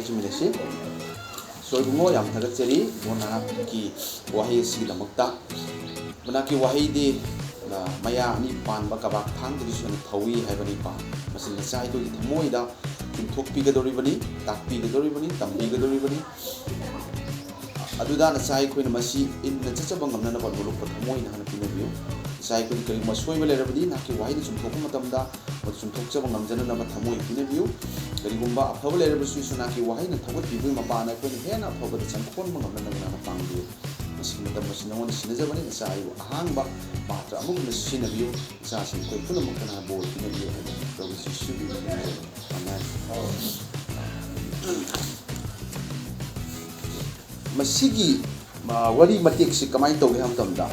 ꯇꯧꯖꯃꯤꯟꯅꯁꯤ soibungo yang thagatseri bona ki wahi sigidamukta bona ki wahidi maya ni panba kabak thangdri sun thawi haibani pa masin chai do thamoida chumthokpi gadoribani takpi gadoribani tambi gadoribani aduda na chai khoina masi in na chachabang amna na boluk thamoina hana pinabiyo chai khoi kari masoi bale rabadi na ki wahidi chumthokku matamda chumthokchabang amjana na thamoi pinabiyo karigumba afaba lerabsu suna ki wahina thagot bibu mapana khoi hena afaba chamkhon mangamna na pangbiyo masing matam masing ngon sinajabani chai ahangba matra amuk na sinabiyo sa sin khoi pula makana bol pinabiyo to sisu amen masigi wari matik si kamay tawgi ham tamda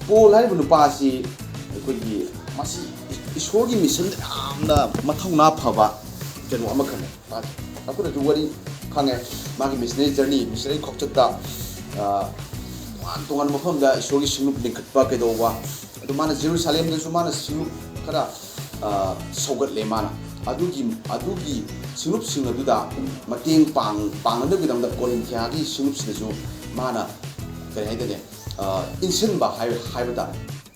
Paul haribu nupa si aikogi masi isorgi mission amna mathawna phaba kenu amakane akuna ju wari khange magi missionary journey missionary khokchakta tongan mafamda isorgi singlup lingkhatpa kedowa adu mana Jerusalem da mana singlup kara sogat le mana adugi singlup sing aduda mateng pang na bidam da Corinthia gi singlup sinu mana kare haidane insin ba haibada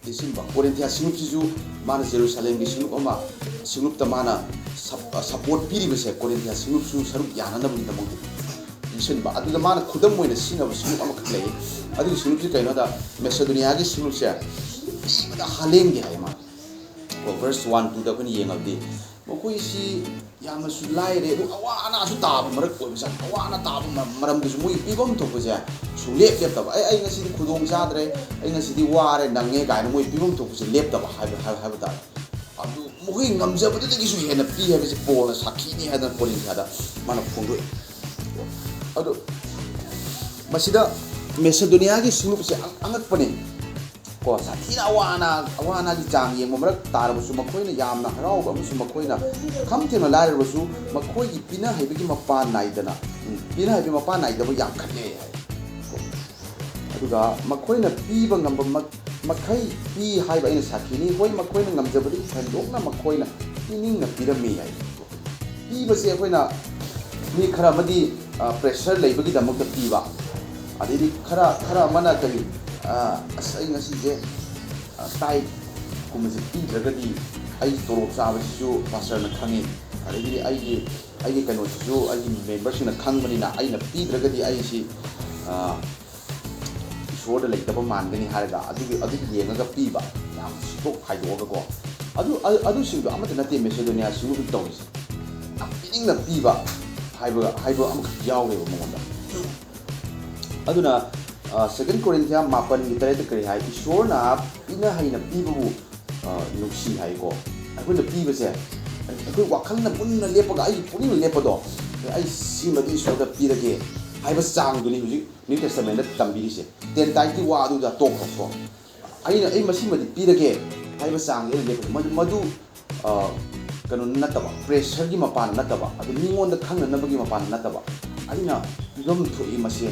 insin ba Corinthia singlup sisu mana Jerusalem gi singlup ama singlup ta mana support piri bese Corinthia singlup su saruk yana na bidam mo insin ba adu da mana khudam moina sina ba singlup ama khle adu singlup si kaino da Macedonia gi singlup se da haleng gi haima verse 1 2 da kun yengabdi mokoi si yamna su laire du awana su tab marak ko bisa awana tab maram gi mui pibam to ko ja su lep lep tab ai ngasi di khudong sadre ai ngasi di ware nange ga na mui pibam to ko se lep tab ha ta adu mokoi ngamja ba de gi su hena pi ha bi se pol sakhi ni ha da polin ha da mana phongro adu masida Macedonia gi singlup se angat pane ko sathina awana gi chang yeng marak tar bu su makoi na yamna harau ba su makoi na kham thena lar bu su makoi gi pina haibi gi mapa nai dana pina haibi mapa nai da bu yam khatle aduga makoi na pi ba ngam ba makai pi haiba ina sakhini hoi makoi na ngam jabadi thandok na makoi na pining na pirami hai pi ba se koi na mi khara madi pressure leiba gi damak da pi ba adidi khara mana kali asai ngasi je tai kumasi pidragadi ai torok sabe su pastor na khangi adidi ai kano su ai members na khangmani na ai na pidragadi ai si isor da leitaba mangani haraga adigi yengaga piba yam stok haidoga ko adu sindu amata nate Macedonia singu tawis pining na piba haiba amka yawe monda aduna second Corinthians mapan gitere de kari hai isor na ina hai na pibu nuksi hai ko aku na pibu se aku wakal na pun na lepa ga ai pun na lepa do ai si ma di so da pi de hai ba sang du ni New Testament da tambiri se ten tai ti wa du da tok ko ai na ai masi ma di pi de hai ba sang le lepa madu kanu nataba pressure gi mapan nataba adu ningon da khang na ba gi mapan nataba ai na gam thoi masi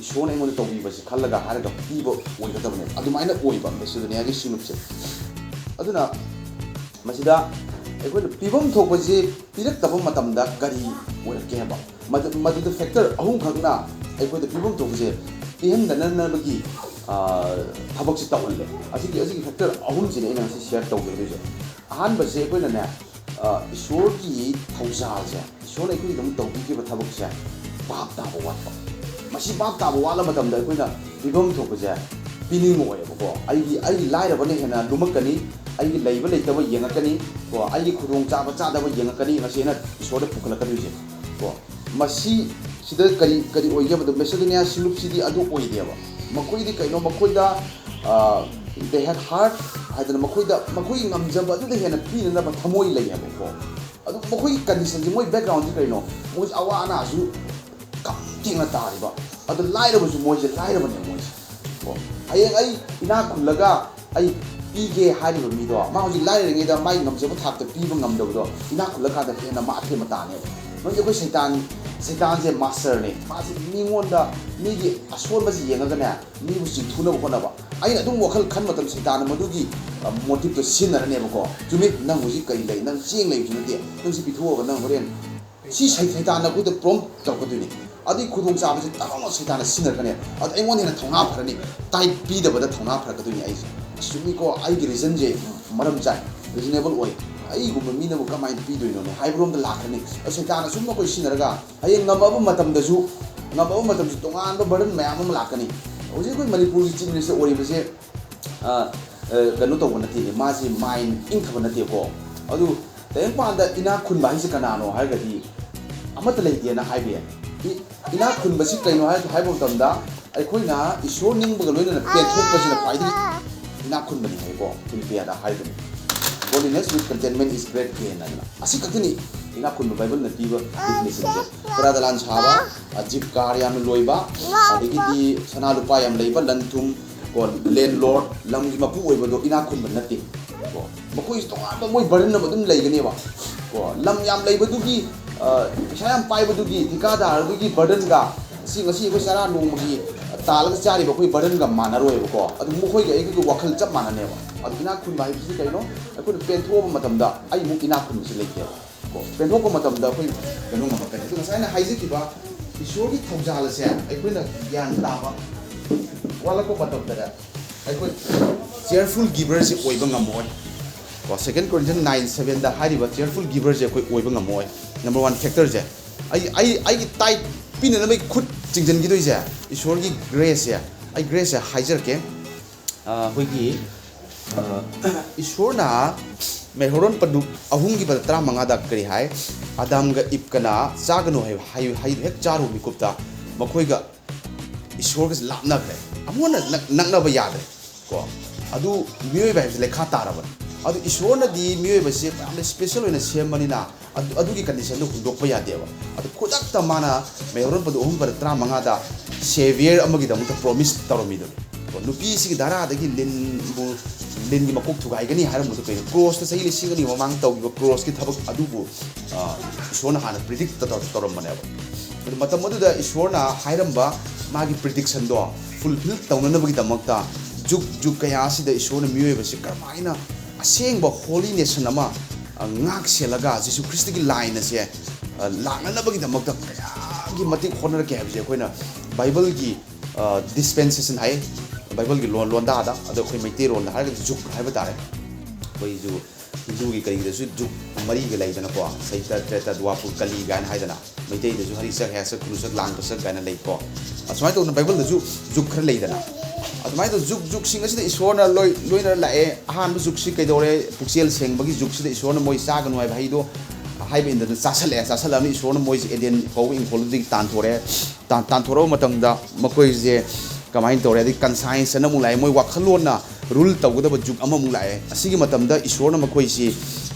isona ai mon to bi basi khallaga haraga pibo oigadabne adumaina oiba Macedonia gi sinupse aduna masida ekoi pibam thokbasi pirak tabam matamda gari oirake ba madu factor ahum khagna ekoi pibam thokbasi piham danana bagi thabak si tawle asigi factor ahum jine ina si share tawge je ahan basi ekoi na isor gi thausa je isor ekoi dum tawbi gi thabak se bab ta wat masi bab ta wala madam da koina bigom thok ja pining mo ya ko ai lai ra bane hena lumakani ai leiba leitaba yengakani ko ai khudong cha ba cha da ba yengakani ngasi na isor da pukala kani je ko masi sida kari oi ga ba Macedonia silup sidi adu oi de ba makoi di kaino makoi da they had heart hadana makoi ngamjaba adu de hena pin na ba thamoi lai ya ko adu makoi condition ji moi background ji kaino mo awana su tingna tariba adu laira bu moje laira bane moje ko ai ina kullaga ai pige hari bu mi do ma hoji laira ngi da mai ngamse bu thak ta piba ngam do ina kullaga da hena ma the mata ne no je ko satan je master ne ma ji mi ngonda mi gi asol ba ji yenga ga ne mi bu sin thuna bu na ba ai na dum wakal khan matam satan ma du gi motive to sin na ne ba ko tumi nang hoji kai lai nang ching lai ju ne de nang si pitho ga nang horen ꯁꯤ ꯁꯩꯇꯥꯟꯅ ꯑꯩꯈꯣꯏꯗ ꯄ꯭ꯔꯣꯝ ꯇꯧꯔꯛꯀꯗꯣꯏꯅꯤ ꯑꯗꯨꯒꯤ ꯈꯨꯗꯣꯡꯆꯥꯕꯁꯤ ꯇꯥꯎꯅ ꯁꯩꯇꯥꯟꯅ ꯁꯤꯖꯤꯟꯅꯔꯛꯀꯅꯤ ꯑꯗꯨ ꯑꯩꯉꯣꯟꯗ ꯍꯦꯟꯅ ꯊꯧꯅꯥ ꯐꯔꯅꯤ type ꯄꯤꯗꯕꯗ ꯊꯧꯅꯥ ꯐꯔꯛꯀꯗꯣꯏꯅꯤ ꯑꯩꯁꯦ ꯆꯨꯝꯃꯤꯀꯣ ꯑꯩꯒꯤ ꯔꯤꯖꯟꯁꯦ ꯃꯔꯝ ꯆꯥꯏ ꯔꯤꯖꯅꯦꯕꯜ ꯑꯣꯏ ꯑꯩꯒꯨꯝꯕ ꯃꯤꯅꯕꯨ ꯀꯃꯥꯏꯅ ꯄꯤꯗꯣꯏꯅꯣꯅꯦ ꯍꯥꯏꯕꯔꯣꯝꯗ ꯂꯥꯛꯀꯅꯤ ꯁꯩꯇꯥꯟꯅ ꯁꯨꯝ ꯑꯩꯈꯣꯏ ꯁꯤꯖꯤꯟꯅꯔꯒ ꯍꯌꯦꯡ ꯉꯝꯃꯕ ꯃꯇꯝꯗꯁꯨ ꯇꯣꯉꯥꯟꯕ ꯕꯔꯗꯟ ꯃꯌꯥꯝ ꯑꯃ ꯂꯥꯛꯀꯅꯤ ꯍꯧꯖꯤꯛ ꯑꯩꯈꯣꯏ ꯃꯅꯤꯄꯨꯔꯒꯤ ꯆꯤꯐ ꯃꯤꯅꯤꯁꯇꯔ ꯑꯣꯏꯔꯤꯕꯁꯦ ꯀꯩꯅꯣ ꯇꯧꯕ ꯅꯠꯇꯦ ꯃꯥꯁꯤ ꯃꯥꯏꯟ ꯏꯪꯊꯕ ꯅꯠꯇꯦꯀꯣ ꯑꯗꯨ ꯇꯥꯏꯕꯪꯄꯥꯟꯗ ꯏꯅꯥꯛ ꯈꯨꯟꯕ ꯍꯥꯏꯁꯤ ꯀꯅꯥꯅꯣ ꯍꯥꯏꯔꯒꯗꯤ ꯑꯃꯠꯇ ꯂꯩꯇꯦꯅ ꯍꯥꯏꯕ ꯌꯥꯏ ꯏꯅꯥꯛ ꯈꯨꯟꯕꯁꯤ ꯀꯩꯅꯣ ꯍꯥꯏꯕ ꯃꯇꯝꯗ ꯑꯩꯈꯣꯏꯅ ꯏꯁꯣꯔ ꯅꯤꯡꯕꯒ ꯂꯣꯏꯅꯅ ꯄꯦꯟꯊꯣꯛꯄꯁꯤꯅ ꯈ꯭ꯋꯥꯏꯗꯒꯤ ꯏꯅꯥꯛ ꯈꯨꯟꯕꯅꯤ ꯍꯥꯏꯀꯣ ꯐꯤꯂꯤꯄꯤꯌꯥꯗ ꯍꯥꯏꯕꯅꯤ godliness with contentment is great gain 하잖아. 아시 같으니 이나 군부 바이블 나티고 디피니션제. 프라달란 사바 집 가리암 로이바 아디기디 사나 루파 얌 레이바 란툼 고 랜로드 람기 마푸 오이버도 이나 군부 나티. 고 मखोई तोंगान मोय बर्डन ना मदुम लेगनेबा को लम याम लेबदुगी पैसा याम पाइबदुगी ठिकादारदुगी बर्डन गा सी ngasi ko sara nongmagi तालग चारी बखोई बर्डन गा मानरोयबको अदु मखोई गा एगु वखल चप माननेबा अदु इना खुन बाइ बिसि कइनो अखोन पेन्थोब मतमदा आई मु इना खुन बिसि लेके को पेन्थोब मतमदा अखोई कनो मकन अदु ngसाइना हाइजिकिबा ईश्वरगी थौजालसे अखोइना ज्ञान ताबा वालाको मतमदा अखोइ cheerful giver से ओइबा ngमोय को 2 Corinthians 9:7 दा हारिबा cheerful giver से अखोइ ओइबा ngमोय नंबर 1 फैक्टर जे आई की टाइप पिन न खुद चिंजन की दोइसे ईश्वर की ग्रेस है आई ग्रेस है हाइजर के होगी ईश्वर ना मेहरोन पदु अहुम की बतरा मंगा दा करी है आदम गा इपकना चागनो है हाई हेक चारो मिकुप्ता मखोई गा ईश्वर के लापना करे अमोन नंगनब याद को अदु मियोय बाय लेखा तारब अदु ईश्वर न दी मियोय बसे स्पेशल होना सेमनिना अदुगी कंडीशन दु हुंदोक प यादेबा अदु खुदक माना मेहरोन पदु अहुम पर त्रा मंगादा सेवियर अमगी दमुत प्रॉमिस तरोमिदो को नुपी सिगी दारा दगी लिन की मकोक थुगाइगनी हारम मुदु पे क्रॉस त सही लिसिगनी ममांग तौगिबो क्रॉस की थबक अदुबो ईश्वरना हाना प्रिडिक्ट तरोमनेबा अदु मतम मदुदा ईश्वरना हाइरमबा मागी प्रिडिक्शन दो फुलफिल तौननबगी दमकता जुग जुग कया सिदा ईश्वरना मियोयबसे करमाइना असेंगबा होलीनेसन अमा ngak selaga jisu kristi ki line ase lagna bagi damak kaya gi mati corner ke habje koina bible ki dispensation hai bible ki lon da ado khoi meite ron har juk hai batare koi ju hindu ki kari de su juk mari ge lai jana ko saita treta dwapur kali gan hai jana meite de ju hari sak ha sak kru sak lang sak gan lai ko asmai to bible de ju juk khar lai jana अदुमाय तो जुग जुग सिंग असिदा ईश्वरना लोइना लाए अहान जुग सि कैदोरे पुक्सेल सेंबगी जुग सिदा ईश्वरना मोय सागनु हाय भाई दो हाइबे इंद चासले ईश्वरना मोय एडियन फौ इंफोलुदि तानथोरो मतंगदा मकोय जे कमाइन तोरे दि कंसाइंस न मु लाए मोय वाखलोना रूल तौगदब जुग अमा मु लाए असिगी मतंगदा ईश्वरना मकोय सि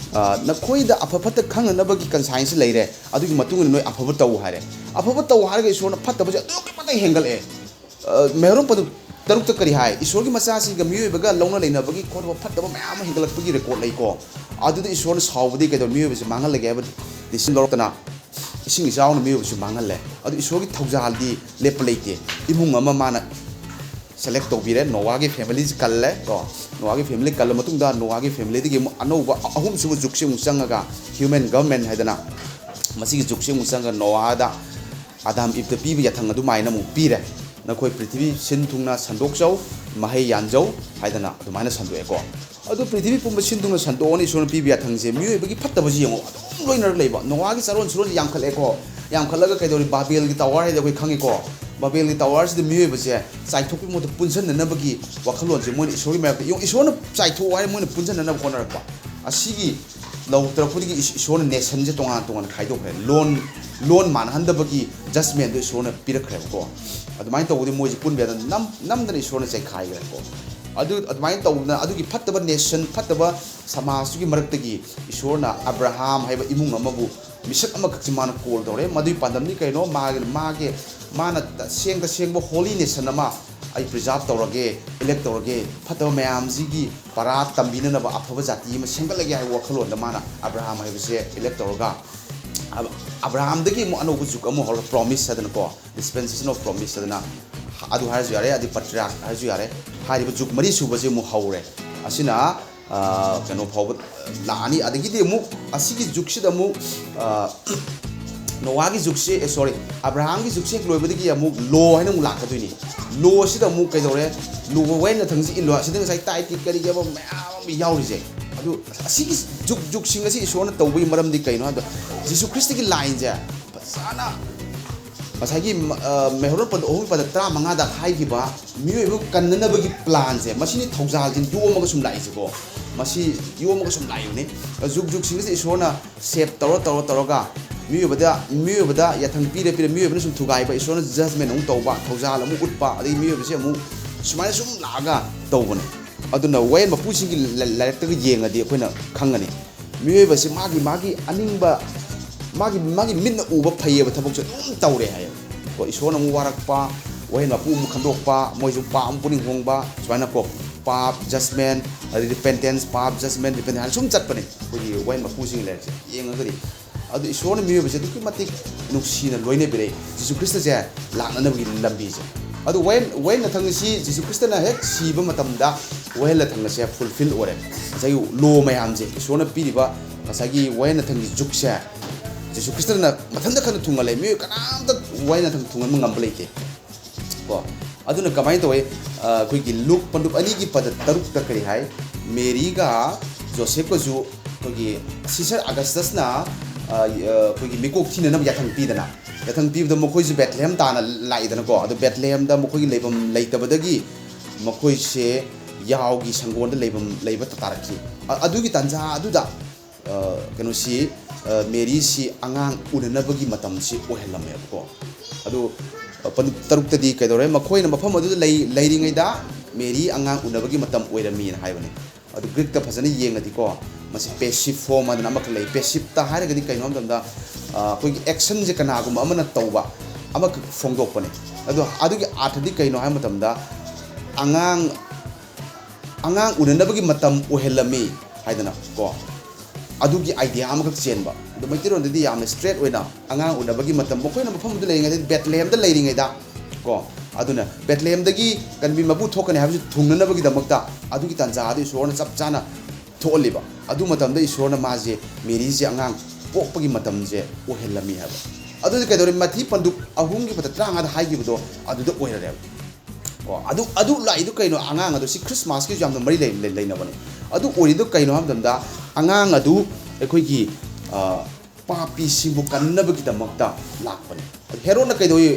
नखोइदा अफफत खंगनबगी कंसाइंस लेरे अदुगी मतुंग नोय अफब तौ हारे अफब तौ हारगे ईश्वरना फतबजे अदुक पतै हेंगल मेहरों पदु तरुक करी हाय ईश्वर की मचासी मियोबगा लौना लेनबगी खोरब फटब मैम हिंगलपगी रेकॉर्ड लेको अदुद ईश्वर सावबदी कदो मियोबसे मांगल लगे दिसिन लौरतना इसिंग इजाउन मियोबसे मांगल ले अदु ईश्वर की थौजालदी लेप लेते इमुंग अमा माना सेलेक्ट तौबिरे नोवा की फैमिली कल्ले को नोवा की फैमिली कल मतुंगदा नोवा की फैमिली दिगे अनौबा अहुम सुबु जुक्से मुसंगगा ह्यूमन गवर्नमेंट हैदना मसिगी जुक्से मुसंगा नोवादा आदम इब्द पीबि याथंग अदु माइना मु पीरे नखोई पृथ्वी सिन थुंगना संदोकजौ महै यानजौ हाइदना अदुमाइना संदोएको अदु पृथ्वी पुंब सिन थुंगना संदोनि सोन पीबि याथंगजे मियोबगी फत्तबजी यंगो अदुम लोइनर लेबा नोवागी चरोन सुरोन यामखलेको यामखलगा कैदोरि बाबेल की टावर है जखोई खंगेको बाबेल की टावर से मियोबसे चाइथोकि मोद पुनसननबगी वखलोनसे मोन ईश्वरगी मैप यो ईश्वरन चाइथो वाय मोन पुनसननब कोनरपा असिगी लौतरपुदिगी ईश्वरन नेशन जे तोंगान तोंगान खाइदोखरे लोन मानहंदबगी जजमेंट दो ईश्वरन पिरखरेको अदुमाइन तौबदि मोइ पुनबेदा नमदन ईश्वरन चै खाइगरेको अदुमाइन तौबना अदुगी फत्तब नेशन फत्तब समाजगी मरक्तगी ईश्वरना अब्राहम हाइबा इमुंग अमबु मिसक अमा खक्सि माना कॉल तौरे मदुई पांदमनि कैनो मागे माना सेंग होली नेशन अमा आई प्रिजर्व तौरगे इलेक्ट तौरगे फत्तब मयामजिगी पारा तंबिननब अफब जाति अमा सेंगलगे हाइ वखलोन माना अब्राहम हाइबसे इलेक्ट तौरगा अब्राहम दगी मो अनोबु जुक अमो हर प्रॉमिस सदन को डिस्पेंसेशन ऑफ प्रॉमिस सदन अदु हारजु यारे अदि पट्रियार्क हारजु यारे हारिबु जुक मरी सुबजे मु हौरे असिना कनो फौब लानी अदगी दे मु असिगी जुक सिदा मु ꯅꯣꯋꯥꯒꯤ ꯖꯨꯛꯁꯦ ꯁꯣꯔꯤ ꯑꯕ꯭ꯔꯥꯍꯥꯝꯒꯤ ꯖꯨꯛꯁꯦ ꯂꯣꯏꯕꯗꯒꯤ ꯑꯃꯨꯛ ꯂꯣ ꯍꯥꯏꯅ ꯑꯃꯨꯛ ꯂꯥꯛꯀꯗꯣꯏꯅꯤ ꯂꯣ ꯑꯁꯤꯗ ꯑꯃꯨꯛ ꯀꯩꯗꯧꯔꯦ ꯂꯣ ꯋꯦꯟ ꯊꯪꯁꯤ ꯏꯜꯂꯣ ꯑꯁꯤꯗ ꯉꯁꯥꯏ ꯇꯥꯏꯠꯀꯤ ꯀꯔꯤꯒꯤ ꯑꯃ ꯃꯌꯥꯝ ꯑꯃ ꯌꯥꯎꯔꯤꯁꯦ ꯑꯗꯨ ꯑꯁꯤꯒꯤ ꯖꯨꯛꯁꯤꯡ ꯑꯁꯤ ꯏꯁꯣꯔꯅ ꯇꯧꯕꯒꯤ ꯃꯔꯝꯗꯤ ꯀꯩꯅꯣ ꯍꯥꯏꯕꯗ ꯖꯤꯁꯨ ꯈ꯭ꯔꯤꯁꯇꯒꯤ ꯂꯥꯏꯟꯁꯦ ꯐꯖꯅ ꯉꯁꯥꯏꯒꯤ ꯃꯩꯍꯧꯔꯣꯜ ꯄꯟ 3:15ꯗ ꯍꯥꯏꯈꯤꯕ ꯃꯤꯑꯣꯏꯕꯕꯨ ꯀꯟꯅꯅꯕꯒꯤ ꯄ꯭ꯂꯥꯟꯁꯦ ꯃꯁꯤꯅꯤ ꯊꯧꯖꯥꯜꯁꯤ ꯌꯣꯝꯃꯒ ꯁꯨꯝ ꯂꯥꯛꯏꯁꯦꯀꯣ ꯃꯁꯤ ꯌꯣꯝꯃꯒ ꯁꯨꯝ ꯂꯥꯛꯏꯕꯅꯤ ꯖꯨꯛꯁꯤꯡꯁꯤ ꯏꯁꯣꯔꯅ ꯁꯦꯞ ꯇꯧꯔꯒ ꯃꯤꯑꯣꯏꯕꯗ ꯌꯥꯊꯪ ꯄꯤꯔ ꯃꯤꯑꯣꯏꯕꯅ ꯁꯨꯝ ꯊꯨꯒꯥꯏꯕ ꯏꯁꯣꯔꯅ ꯖꯖꯃꯦꯟ ꯑꯃꯨꯛ ꯇꯧꯕ ꯊꯧꯖꯥꯜ ꯑꯃꯨꯛ ꯎꯠꯄ ꯑꯗꯒꯤ ꯃꯤꯑꯣꯏꯕꯁꯦ ꯑꯃꯨꯛ ꯁꯨꯃꯥꯏꯅ ꯁꯨꯝ ꯂꯥꯛꯑꯒ ꯇꯧꯕꯅꯦ ꯑꯗꯨꯅ ꯋꯥꯌꯦꯜ ꯃꯄꯨꯁꯤꯡꯒꯤ ꯂꯥꯏꯔꯤꯛꯇꯒ ꯌꯦꯡꯉꯗꯤ ꯑꯩꯈꯣꯏꯅ ꯈꯪꯒꯅꯤ ꯃꯤꯑꯣꯏꯕꯁꯤ ꯃꯥꯒꯤ ꯑꯅꯤꯡꯕ ꯃꯥꯒꯤ ꯃꯤꯠꯅ ꯎꯕ ꯐꯩꯌꯦꯕ ꯊꯕꯛꯁꯦ ꯑꯗꯨꯝ ꯇꯧꯔꯦ ꯍꯥꯏꯌꯦ ꯏꯁꯣꯔꯅ ꯑꯃꯨꯛ ꯋꯥꯔꯛꯄ ꯋꯥꯌꯦꯜ ꯃꯄꯨ ꯑꯃꯨꯛ ꯈꯟꯗꯣꯛꯄ ꯃꯣꯏꯁꯨ ꯄꯥꯞ ꯑꯃꯨꯛ ꯄꯨꯛꯅꯤꯡ ꯍꯣꯡꯕ ꯁꯨꯃꯥꯏꯅꯀꯣ ꯄꯥꯞ ꯖꯁꯃꯦꯟ ꯑꯗꯩ ꯔꯤꯄꯦꯟꯇꯦꯟꯁ ꯄꯥꯞ ꯖꯁꯃꯦꯟ ꯔꯤꯄꯦꯟꯇꯦꯟꯁ ꯍꯥꯏꯅ ꯁꯨꯝ ꯆꯠꯄꯅꯦ ꯑꯩꯈꯣꯏꯒꯤ ꯋꯥꯌꯦꯜ ꯃꯄꯨꯁꯤꯡꯒꯤ ꯂꯥꯏꯔꯤꯛꯁꯦ ꯌꯦꯡꯉꯒꯗꯤ ꯑꯗꯨ ꯏꯁꯣꯔꯅ ꯃꯤꯑꯣꯏꯕꯁꯦ ꯑꯗꯨꯛꯀꯤ ꯃꯇꯤꯛ ꯅꯨꯡꯁꯤꯅ ꯂꯣꯏꯅꯕꯤꯔꯛꯏ ꯖꯤꯁꯨ ꯈ꯭ꯔꯤꯁꯇꯁꯦ ꯂꯥꯛꯅꯅꯕꯒꯤ ꯂꯝꯕꯤꯁꯦ ꯑꯗꯨ ꯋꯥꯌꯦꯜ ꯊꯪ ꯑꯁꯤ ꯖꯤꯁꯨ ꯈ꯭ꯔꯤꯁꯇꯅ ꯍꯦꯛ ꯁꯤꯕ ꯃꯇꯝꯗ ꯋꯥꯌꯦꯜ ꯊꯪ ꯑꯁꯦ ꯐꯨꯜꯐꯤꯜ ꯑꯣꯏꯔꯦ ꯉꯁꯥꯏꯒꯤ ꯂꯣ ꯃꯌꯥꯝꯁꯦ ꯏꯁꯣꯔꯅ ꯄꯤꯔꯤꯕ ꯉꯁꯥꯏꯒꯤ ꯋꯥꯌꯦꯜ ꯊꯪꯒꯤ ꯖꯨꯛꯁꯦ ꯖꯤꯁꯨ ꯈ꯭ꯔꯤꯁꯇꯅ ꯃꯊꯟꯇ ꯈꯟꯅ ꯊꯨꯡꯍꯜꯂꯦ ꯃꯤꯑꯣꯏ ꯀꯅꯥꯝꯇ ꯋꯥꯌꯦꯜ ꯊꯪ ꯊꯨꯡꯍꯟꯕ ꯉꯝꯕ ꯂꯩꯇꯦ ꯀꯣ ꯑꯗꯨꯅ ꯀꯃꯥꯏꯅ ꯇꯧꯋꯦ ꯑꯩꯈꯣꯏꯒꯤ ꯂꯨꯛ ꯄꯟꯗꯨꯞ 2ꯒꯤ ꯄꯗ 6ꯇ ꯀꯔꯤ ꯍꯥꯏ ꯃꯦꯔꯤꯒ ꯖꯣꯁꯦꯐꯀꯁꯨ ꯑꯩꯈꯣꯏꯒꯤ ꯁꯤꯁꯔ ꯑꯒꯁꯇꯁꯅ ꯑꯩꯈꯣꯏꯒꯤ ꯃꯤꯀꯣꯛ ꯊꯤꯅꯅꯕ ꯌꯥꯊꯪ ꯄꯤꯕꯗ ꯃꯈꯣꯏꯁꯨ ꯕꯦꯊꯂꯦꯍꯦꯝ ꯇꯥꯅ ꯂꯥꯛꯏꯗꯅꯀꯣ ꯑꯗꯨ ꯕꯦꯊꯂꯦꯍꯦꯝꯗ ꯃꯈꯣꯏꯒꯤ ꯂꯩꯐꯝ ꯂꯩꯇꯕꯗꯒꯤ ꯃꯈꯣꯏꯁꯦ ꯌꯥꯎꯒꯤ ꯁꯪꯒꯣꯜꯗ ꯂꯩꯕ ꯇꯥꯔꯛꯈꯤ ꯑꯗꯨꯒꯤ ꯇꯥꯟꯖꯥ ꯑꯗꯨꯗ ꯀꯩꯅꯣꯁꯤ ꯃꯦꯔꯤꯁꯤ ꯑꯉꯥꯡ ꯎꯅꯅꯕꯒꯤ ꯃꯇꯝꯁꯤ ꯑꯣꯏꯍꯜꯂꯝꯃꯦꯕꯀꯣ ꯑꯗꯨ 6ꯇꯗꯤ ꯀꯩꯗꯧꯔꯦ ꯃꯈꯣꯏꯅ ꯃꯐꯝ ꯑꯗꯨꯗ ꯂꯩꯔꯤꯉꯩꯗ ꯃꯦꯔꯤ ꯑꯉꯥꯡ ꯎꯅꯕꯒꯤ ꯃꯇꯝ ꯑꯣꯏꯔꯝꯃꯤꯅ ꯍꯥꯏꯕꯅꯤ ꯑꯗꯨ ꯒ꯭ꯔꯤꯛꯇ ꯐꯖꯅ ꯌꯦꯡꯉꯗꯤꯀꯣ ꯃꯁꯤ ꯄꯦꯁꯤꯞ ꯐꯣꯔꯝ ꯍꯥꯏꯗꯅ ꯑꯃꯈꯛ ꯂꯩ ꯄꯦꯁꯤꯞꯇ ꯍꯥꯏꯔꯒꯗꯤ ꯀꯩꯅꯣ ꯍꯥꯏꯕ ꯃꯇꯝꯗ ꯑꯩꯈꯣꯏꯒꯤ ꯑꯦꯛꯁꯟꯁꯦ ꯀꯅꯥꯒꯨꯝꯕ ꯑꯃꯅ ꯇꯧꯕ ꯑꯃꯈꯛ ꯐꯣꯡꯗꯣꯛꯄꯅꯦ ꯑꯗꯣ ꯑꯗꯨꯒꯤ ꯑꯥꯔꯊꯗꯤ ꯀꯩꯅꯣ ꯍꯥꯏꯕ ꯃꯇꯝꯗ ꯑꯉꯥꯡ ꯎꯅꯅꯕꯒꯤ ꯃꯇꯝ ꯑꯣꯏꯍꯜꯂꯝꯃꯤ ꯍꯥꯏꯗꯅ ꯀꯣ ꯑꯗꯨꯒꯤ ꯑꯥꯏꯗꯤꯌꯥ ꯑꯃꯈꯛ ꯆꯦꯟꯕ ꯑꯗꯣ ꯃꯩꯇꯩꯔꯣꯟꯗꯗꯤ ꯌꯥꯝꯅ ꯁ꯭ꯇ꯭ꯔꯦꯠ ꯑꯣꯏꯅ ꯑꯉꯥꯡ ꯎꯅꯕꯒꯤ ꯃꯇꯝ ꯃꯈꯣꯏꯅ ꯃꯐꯝꯗꯨꯗ ꯂꯩꯔꯤꯉꯩꯗ ꯕꯦꯊꯂꯦꯍꯦꯝꯗ ꯂꯩꯔꯤꯉꯩꯗ ꯀꯣ ꯑꯗꯨꯅ ꯕꯦꯊꯂꯦꯍꯦꯝꯗꯒꯤ ꯀꯟꯕꯤ ꯃꯄꯨ ꯊꯣꯛꯀꯅꯤ ꯍꯥꯏꯕꯁꯤ ꯊꯨꯡꯅꯅꯕꯒꯤꯗꯃꯛꯇ ꯑꯗꯨꯒꯤ ꯇꯥꯟꯖꯥꯗ ꯏꯁꯣꯔꯅ ꯆꯞ ꯆꯥꯅ ꯊꯣꯛꯍꯜꯂꯤꯕ ꯑꯗꯨ ꯃꯇꯝꯗ ꯏꯁꯣꯔꯅ ꯃꯥꯁꯦ ꯃꯦꯔꯤꯁꯦ ꯑꯉꯥꯡ ꯄꯣꯛꯄꯒꯤ ꯃꯇꯝꯁꯦ ꯑꯣꯏꯍꯜꯂꯝꯃꯤ ꯍꯥꯏꯕ ꯑꯗꯨꯗꯤ ꯀꯩꯗꯧꯔꯦ ꯃꯊꯤ ꯄꯟꯗꯨꯞ 2ꯒꯤ ꯄꯗ 35ꯗ ꯍꯥꯏꯈꯤꯕꯗꯣ ꯑꯗꯨꯗ ꯑꯣꯏꯔꯔꯦꯕ ꯑꯗꯨ ꯂꯥꯛꯏꯗꯨ ꯀꯩꯅꯣ ꯑꯉꯥꯡ ꯑꯗꯨ ꯁꯤ ꯈ꯭ꯔꯤꯁꯃꯥꯁꯀꯤꯁꯨ ꯌꯥꯝꯅ ꯃꯔꯤ ꯂꯩꯅꯕꯅꯤ ꯑꯗꯨ ꯑꯣꯏꯔꯤꯗꯨ ꯀꯩꯅꯣ ꯍꯥꯏꯕ ꯃꯇꯝꯗ ꯑꯉꯥꯡ ꯑꯗꯨ ꯑꯩꯈꯣꯏꯒꯤ ꯄꯥꯄꯤꯁꯤꯡꯕꯨ ꯀꯟꯅꯕꯒꯤꯗꯃꯛꯇ ꯂꯥꯛꯄꯅꯤ ꯍꯦꯔꯣꯗꯅ ꯀꯩꯗꯧꯏ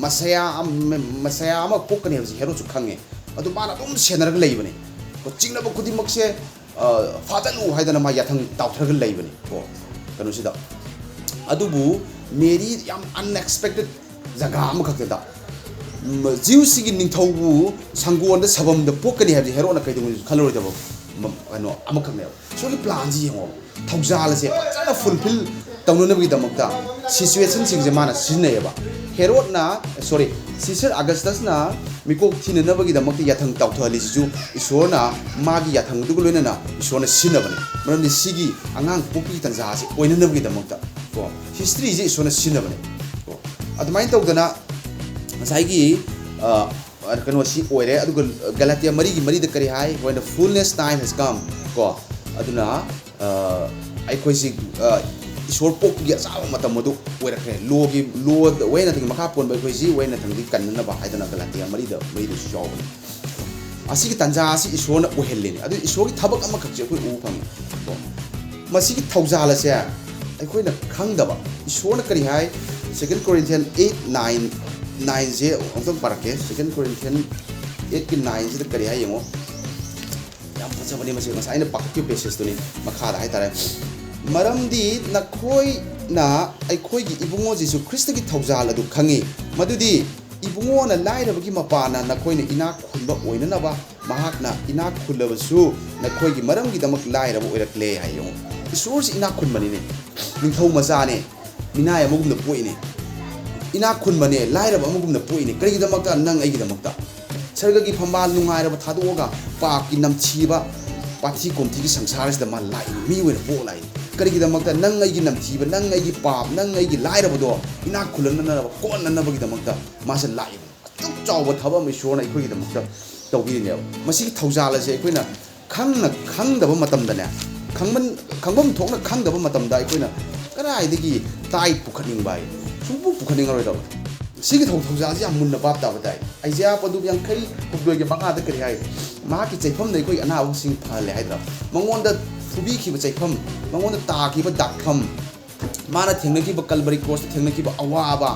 ꯃꯁꯥꯌꯥ ꯑꯃ ꯄꯣꯛꯀꯅꯤ ꯍꯥꯏꯕꯁꯤ ꯍꯦꯔꯣꯗꯁꯨ ꯈꯪꯉꯦ ꯑꯗꯨ ꯃꯥꯅ ꯑꯗꯨꯝ ꯁꯦꯟꯅꯔꯒ ꯂꯩꯕꯅꯤ ꯆꯤꯡꯅꯕ ꯈꯨꯗꯤꯡꯃꯛꯁꯦ ꯐꯥꯗꯠꯂꯨ ꯍꯥꯏꯗꯅ ꯃꯥ ꯌꯥꯊꯪ ꯇꯥꯎꯊꯔꯒ ꯂꯩꯕꯅꯤ ꯀꯣ ꯀꯩꯅꯣꯁꯤꯗ ꯑꯗꯨꯕꯨ ꯃꯦꯔꯤ ꯌꯥꯝ ꯑꯟꯑꯦꯛꯁꯄꯦꯛꯇꯦꯠ ꯖꯒꯥ ꯑꯃꯈꯛꯇꯗ ꯖꯤꯎꯁꯤꯒꯤ ꯅꯤꯡꯊꯧꯕꯨ ꯁꯪꯒꯣꯜꯗ ꯁꯕꯝꯗ ꯄꯣꯛꯀꯅꯤ ꯍꯥꯏꯕꯁꯤ ꯍꯦꯔꯣꯗꯅ ꯀꯩꯗꯧꯉꯩꯁꯨ ꯈꯜꯂꯔꯣꯏꯗꯕ ꯀꯩꯅꯣ ꯑꯃꯈꯛꯅꯦꯕ ꯏꯁꯣꯔꯒꯤ ꯄ꯭ꯂꯥꯟꯁꯤ ꯌꯦꯡꯉꯣ ꯊꯧꯖꯥꯜ ꯑꯁꯦ ꯐꯖꯅ ꯐꯨꯜꯐꯤꯜ ꯇꯧꯅꯅꯕꯒꯤꯗꯃꯛꯇ ꯁꯤꯆꯨꯋꯦꯁꯟꯁꯤꯡꯁꯦ ꯃꯥꯅ ꯁꯤꯖꯤꯟꯅꯩꯌꯦꯕ ꯁꯤꯁꯔ ꯑꯒꯁꯇꯁꯅ ꯃꯤꯀꯣꯛ ꯊꯤꯅꯅꯕꯒꯤꯗꯃꯛꯇ ꯌꯥꯊꯪ ꯇꯥꯎꯊꯍꯜꯂꯤꯁꯤꯁꯨ ꯏꯁꯣꯔꯅ ꯃꯥꯒꯤ ꯌꯥꯊꯪꯗꯨꯒ ꯂꯣꯏꯅꯅ ꯏꯁꯣꯔꯅ ꯁꯤꯖꯤꯟꯅꯕꯅꯤ ꯃꯔꯝꯗꯤ ꯁꯤꯒꯤ ꯑꯉꯥꯡ ꯄꯣꯛꯄꯒꯤ ꯇꯥꯟꯖꯥꯁꯤ ꯑꯣꯏꯅꯅꯕꯒꯤꯗꯃꯛꯇ ꯀꯣ ꯍꯤꯁꯇ꯭ꯔꯤꯁꯦ ꯏꯁꯣꯔꯅ ꯁꯤꯖꯤꯟꯅꯕꯅꯤ ꯀꯣ ꯑꯗꯨꯃꯥꯏꯅ ꯇꯧꯗꯅ ꯉꯁꯥꯏꯒꯤ ꯀꯩꯅꯣꯁꯤ ꯑꯣꯏꯔꯦ ꯑꯗꯨꯒ ꯒꯂꯥꯇꯤꯌꯥ 3:3ꯗ ꯀꯔꯤ ꯍꯥꯏ when the fullness time has come ꯀꯣ ꯑꯗꯨꯅ ꯑꯩꯈꯣꯏꯁꯤ ꯏꯁꯣꯔ ꯄꯣꯛꯄꯒꯤ ꯑꯆꯥꯕ ꯃꯇꯝ ꯑꯗꯨ ꯑꯣꯏꯔꯛꯈ꯭ꯔꯦ ꯋꯥꯌꯦꯜ ꯊꯪꯒꯤ ꯃꯈꯥ ꯄꯣꯟꯕ ꯑꯩꯈꯣꯏꯁꯤ ꯋꯥꯌꯦꯜ ꯊꯪꯒꯤ ꯀꯟꯅꯅꯕ ꯍꯥꯏꯗꯅ ꯒꯂꯥꯇꯤꯌꯥ 3:3ꯗꯁꯨ ꯌꯥꯎꯕꯅꯤ ꯑꯁꯤꯒꯤ ꯇꯥꯟꯖꯥ ꯑꯁꯤ ꯏꯁꯣꯔꯅ ꯑꯣꯏꯍꯜꯂꯤꯅꯤ ꯑꯗꯨ ꯏꯁꯣꯔꯒꯤ ꯊꯕꯛ ꯑꯃꯈꯛꯁꯦ ꯑꯩꯈꯣꯏ ꯎꯕ ꯐꯪꯉꯤ ꯀꯣ ꯃꯁꯤꯒꯤ ꯊꯧꯖꯥꯜ ꯑꯁꯦ ꯑꯩꯈꯣꯏꯅ ꯈꯪꯗꯕ ꯏꯁꯣꯔꯅ ꯀꯔꯤ ꯍꯥꯏ 2 Corinthians 8:9ꯁꯦ ꯑꯃꯨꯛꯇꯪ ꯄꯥꯔꯛꯀꯦ 2 Corinthians 8:9ꯁꯤꯗ ꯀꯔꯤ ꯍꯥꯏ ꯌꯦꯡꯉꯣ ꯌꯥꯝ ꯐꯖꯕꯅꯤ ꯃꯁꯤ ꯉꯁꯥꯏ ꯑꯩꯅ ꯄꯥꯈꯠꯈꯤꯕ ꯄꯦꯁꯦꯖꯇꯨꯅꯤ ꯃꯈꯥꯗ ꯍꯥꯏꯇꯥꯔꯦ ꯃꯔꯝꯗꯤ ꯅꯈꯣꯏꯅ ꯑꯩꯈꯣꯏꯒꯤ ꯏꯕꯨꯡꯉꯣ ꯖꯤꯁꯨ ꯈ꯭ꯔꯤꯁꯇꯒꯤ ꯊꯧꯖꯥꯜ ꯑꯗꯨ ꯈꯪꯉꯤ ꯃꯗꯨꯗꯤ ꯏꯕꯨꯡꯉꯣꯅ ꯂꯥꯏꯔꯕꯒꯤ ꯃꯄꯥꯅ ꯅꯈꯣꯏꯅ ꯏꯅꯥꯛ ꯈꯨꯟꯕ ꯑꯣꯏꯅꯅꯕ ꯃꯍꯥꯛꯅ ꯏꯅꯥꯛ ꯈꯨꯜꯂꯕꯁꯨ ꯅꯈꯣꯏꯒꯤ ꯃꯔꯝꯒꯤꯗꯃꯛ ꯂꯥꯏꯔꯕ ꯑꯣꯏꯔꯛꯂꯦ ꯍꯥꯏ ꯌꯦꯡꯉꯣ ꯏꯁꯣꯔꯁꯤ ꯏꯅꯥꯛ ꯈꯨꯟꯕꯅꯤꯅꯦ ꯅꯤꯡꯊꯧ ꯃꯆꯥꯅꯦ ꯃꯤꯅꯥꯏ ꯑꯃꯒꯨꯝꯅ ꯄꯣꯛꯏꯅꯦ ꯏꯅꯥꯛ ꯈꯨꯟꯕꯅꯦ ꯂꯥꯏꯔꯕ ꯑꯃꯒꯨꯝꯅ ꯄꯣꯛꯏꯅꯦ ꯀꯔꯤꯒꯤꯗꯃꯛꯇ ꯅꯪ ꯑꯩꯒꯤꯗꯃꯛꯇ ꯁꯔꯒꯒꯤ ꯐꯝꯕꯥꯜ ꯅꯨꯡꯉꯥꯏꯔꯕ ꯊꯥꯗꯣꯛꯑꯒ ꯄꯥꯞꯀꯤ ꯅꯝꯊꯤꯕ ꯄꯥꯊꯤ ꯀꯣꯝꯊꯤꯒꯤ ꯁꯪꯁꯥꯔꯁꯤꯗ ꯃꯥ ꯂꯥꯛꯏꯅꯤ ꯃꯤ ꯑꯣꯏꯅ ꯄꯣꯛ ꯂꯥꯛꯏꯅꯤ ꯀꯔꯤꯒꯤꯗꯃꯛꯇ ꯅꯪ ꯑꯩꯒꯤ ꯅꯝꯊꯤꯕ ꯅꯪ ꯑꯩꯒꯤ ꯄꯥꯞ ꯅꯪ ꯑꯩꯒꯤ ꯂꯥꯏꯔꯕꯗꯣ ꯏꯅꯥꯛ ꯈꯨꯜꯍꯟꯅꯅꯕ ꯀꯣꯟꯅꯅꯕꯒꯤꯗꯃꯛꯇ ꯃꯥꯁꯦ ꯂꯥꯛꯏꯕꯅꯤ ꯑꯗꯨꯛ ꯆꯥꯎꯕ ꯊꯕꯛ ꯑꯃ ꯏꯁꯣꯔꯅ ꯑꯩꯈꯣꯏꯒꯤꯗꯃꯛꯇ ꯇꯧꯕꯤꯔꯤꯅꯦꯕ ꯃꯁꯤꯒꯤ ꯊꯧꯖꯥꯜ ꯑꯁꯦ ꯑꯩꯈꯣꯏꯅ ꯈꯪꯗꯕ ꯃꯇꯝꯗꯅꯦ ꯈꯪꯐꯝ ꯊꯣꯛꯅ ꯈꯪꯗꯕ ꯃꯇꯝꯗ ꯑꯩꯈꯣꯏꯅ ꯀꯗꯥꯏꯗꯒꯤ ꯇꯥꯏꯠ ꯄꯨꯈꯠꯅꯤꯡꯕ ꯍꯥꯏ ꯁꯨꯡꯄꯨ ꯄꯨꯈꯠꯅꯤꯡꯉꯔꯣꯏꯗꯕ ꯁꯤꯒꯤ ꯊꯧꯖꯥꯜꯁꯤ ꯌꯥꯝ ꯃꯨꯟꯅ ꯚꯥꯞ ꯇꯥꯕ ꯇꯥꯏ ꯑꯩꯖꯥ ꯄꯗꯨ 50-60 ꯀꯔꯤ ꯍꯥꯏ ꯃꯍꯥꯛꯀꯤ ꯆꯩꯐꯝꯗ ꯑꯩꯈꯣꯏ ꯑꯅꯥꯕꯁꯤꯡ ꯐꯍꯜꯂꯦ ꯍꯥꯏꯗ꯭ꯔꯥ ꯃꯉꯣꯟꯗ ꯐꯨꯕꯤꯈꯤꯕ ꯆꯩꯐꯝ ꯃꯉꯣꯟꯗ ꯇꯥꯈꯤꯕ ꯗꯥꯛꯐꯝ ꯃꯥꯅ ꯊꯦꯡꯅꯈꯤꯕ ꯀꯜꯕꯔꯤ ꯀ꯭ꯔꯣꯁꯇ ꯊꯦꯡꯅꯈꯤꯕ ꯑꯋꯥꯕ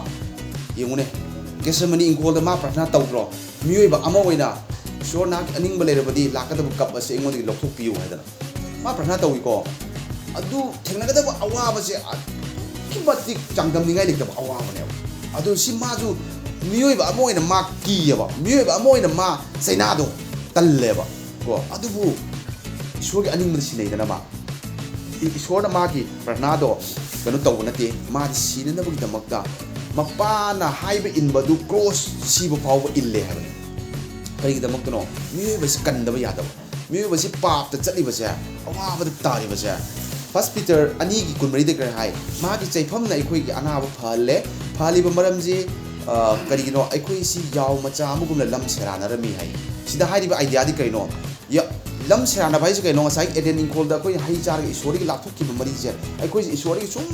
ꯌꯦꯡꯉꯨꯅꯦ ꯒꯦꯁꯦꯃꯅꯤ ꯏꯪꯈꯣꯜꯗ ꯃꯥ ꯄ꯭ꯔꯊꯅꯥ ꯇꯧꯗ꯭ꯔꯣ ꯃꯤꯑꯣꯏꯕ ꯑꯃ ꯑꯣꯏꯅ ꯏꯁꯣꯔ ꯅꯍꯥꯛꯀꯤ ꯑꯅꯤꯡꯕ ꯂꯩꯔꯕꯗꯤ ꯂꯥꯛꯀꯗꯕ ꯀꯞ ꯑꯁꯤ ꯑꯩꯉꯣꯟꯗꯒꯤ ꯂꯧꯊꯣꯛꯄꯤꯌꯨ ꯍꯥꯏꯗꯅ ꯃꯥ ꯄ꯭ꯔꯊꯅꯥ ꯇꯧꯏꯀꯣ ꯑꯗꯨ ꯊꯦꯡꯅꯒꯗꯕ ꯑꯋꯥꯕꯁꯦ ꯑꯗꯨꯛꯀꯤ ꯃꯇꯤꯛ ꯆꯥꯡꯗꯝꯅꯤꯡꯉꯥꯏ ꯂꯩꯇꯕ ꯑꯋꯥꯕꯅꯦꯕ ꯑꯗꯨ ꯁꯤ ꯃꯥꯁꯨ ꯃꯤꯑꯣꯏꯕ ꯑꯃ ꯑꯣꯏꯅ ꯃꯥ ꯀꯤꯌꯦꯕ ꯃꯤꯑꯣꯏꯕ ꯑꯃ ꯑꯣꯏꯅ ꯃꯥ ꯆꯩꯅꯥꯗꯣ ꯇꯜꯂꯦꯕ ꯀꯣ ꯑꯗꯨꯕꯨ ꯏꯁꯣꯔꯒꯤ ꯑꯅꯤꯡꯕꯗ ꯁꯤꯟꯅꯩꯗꯅ ꯃꯥ ꯏꯁꯣꯔꯅ ꯃꯥꯒꯤ ꯄ꯭ꯔꯊꯅꯥꯗꯣ ꯀꯩꯅꯣ ꯇꯧꯕ ꯅꯠꯇꯦ ꯃꯥꯗꯤ ꯁꯤꯅꯅꯕꯒꯤꯗꯃꯛꯇ ꯃꯄꯥꯅ ꯍꯥꯏꯕ ꯏꯟꯕꯗꯨ ꯀ꯭ꯔꯣꯁ ꯁꯤꯕ ꯐꯥꯎꯕ ꯏꯜꯂꯦ ꯍꯥꯏꯕꯅꯤ ꯀꯔꯤꯒꯤꯗꯃꯛꯇꯅꯣ ꯃꯤꯑꯣꯏꯕꯁꯤ ꯀꯟꯗꯕ ꯌꯥꯗꯕ ꯃꯤꯑꯣꯏꯕꯁꯤ ꯄꯥꯞꯇ ꯆꯠꯂꯤꯕꯁꯦ ꯑꯋꯥꯕꯗ ꯇꯥꯔꯤꯕꯁꯦ 1 Peter 2:12 ꯀꯔꯤ ꯍꯥꯏ ꯃꯥꯒꯤ ꯆꯩꯐꯝꯅ ꯑꯩꯈꯣꯏꯒꯤ ꯑꯅꯥꯕ ꯐꯍꯜꯂꯦ ꯐꯍꯜꯂꯤꯕ ꯃꯔꯝꯁꯤ ꯀꯔꯤꯒꯤꯅꯣ ꯑꯩꯈꯣꯏꯁꯤ ꯌꯥꯎ ꯃꯆꯥ ꯑꯃꯒꯨꯝꯅ ꯂꯝ ꯁꯦꯔꯥꯟꯅꯔꯝꯃꯤ ꯍꯥꯏ ꯁꯤꯗ ꯍꯥꯏꯔꯤꯕ ꯑꯥꯏꯗꯤꯌꯥꯗꯤ ꯀꯔꯤꯅꯣ ꯂꯝ ꯁꯦꯔꯥꯟꯅꯕ ꯍꯥꯏꯁꯤ ꯀꯩꯅꯣ ꯉꯁꯥꯏ ꯑꯦꯗꯦꯟ ꯏꯪꯈꯣꯜꯗ ꯑꯩꯈꯣꯏꯅ ꯍꯩ ꯆꯥꯔꯒ ꯏꯁꯣꯔꯗꯒꯤ ꯂꯥꯞꯊꯣꯛꯈꯤꯕ ꯃꯔꯤꯁꯦ ꯑꯩꯈꯣꯏꯁꯦ ꯏꯁꯣꯔꯗꯒꯤ ꯁꯨꯝ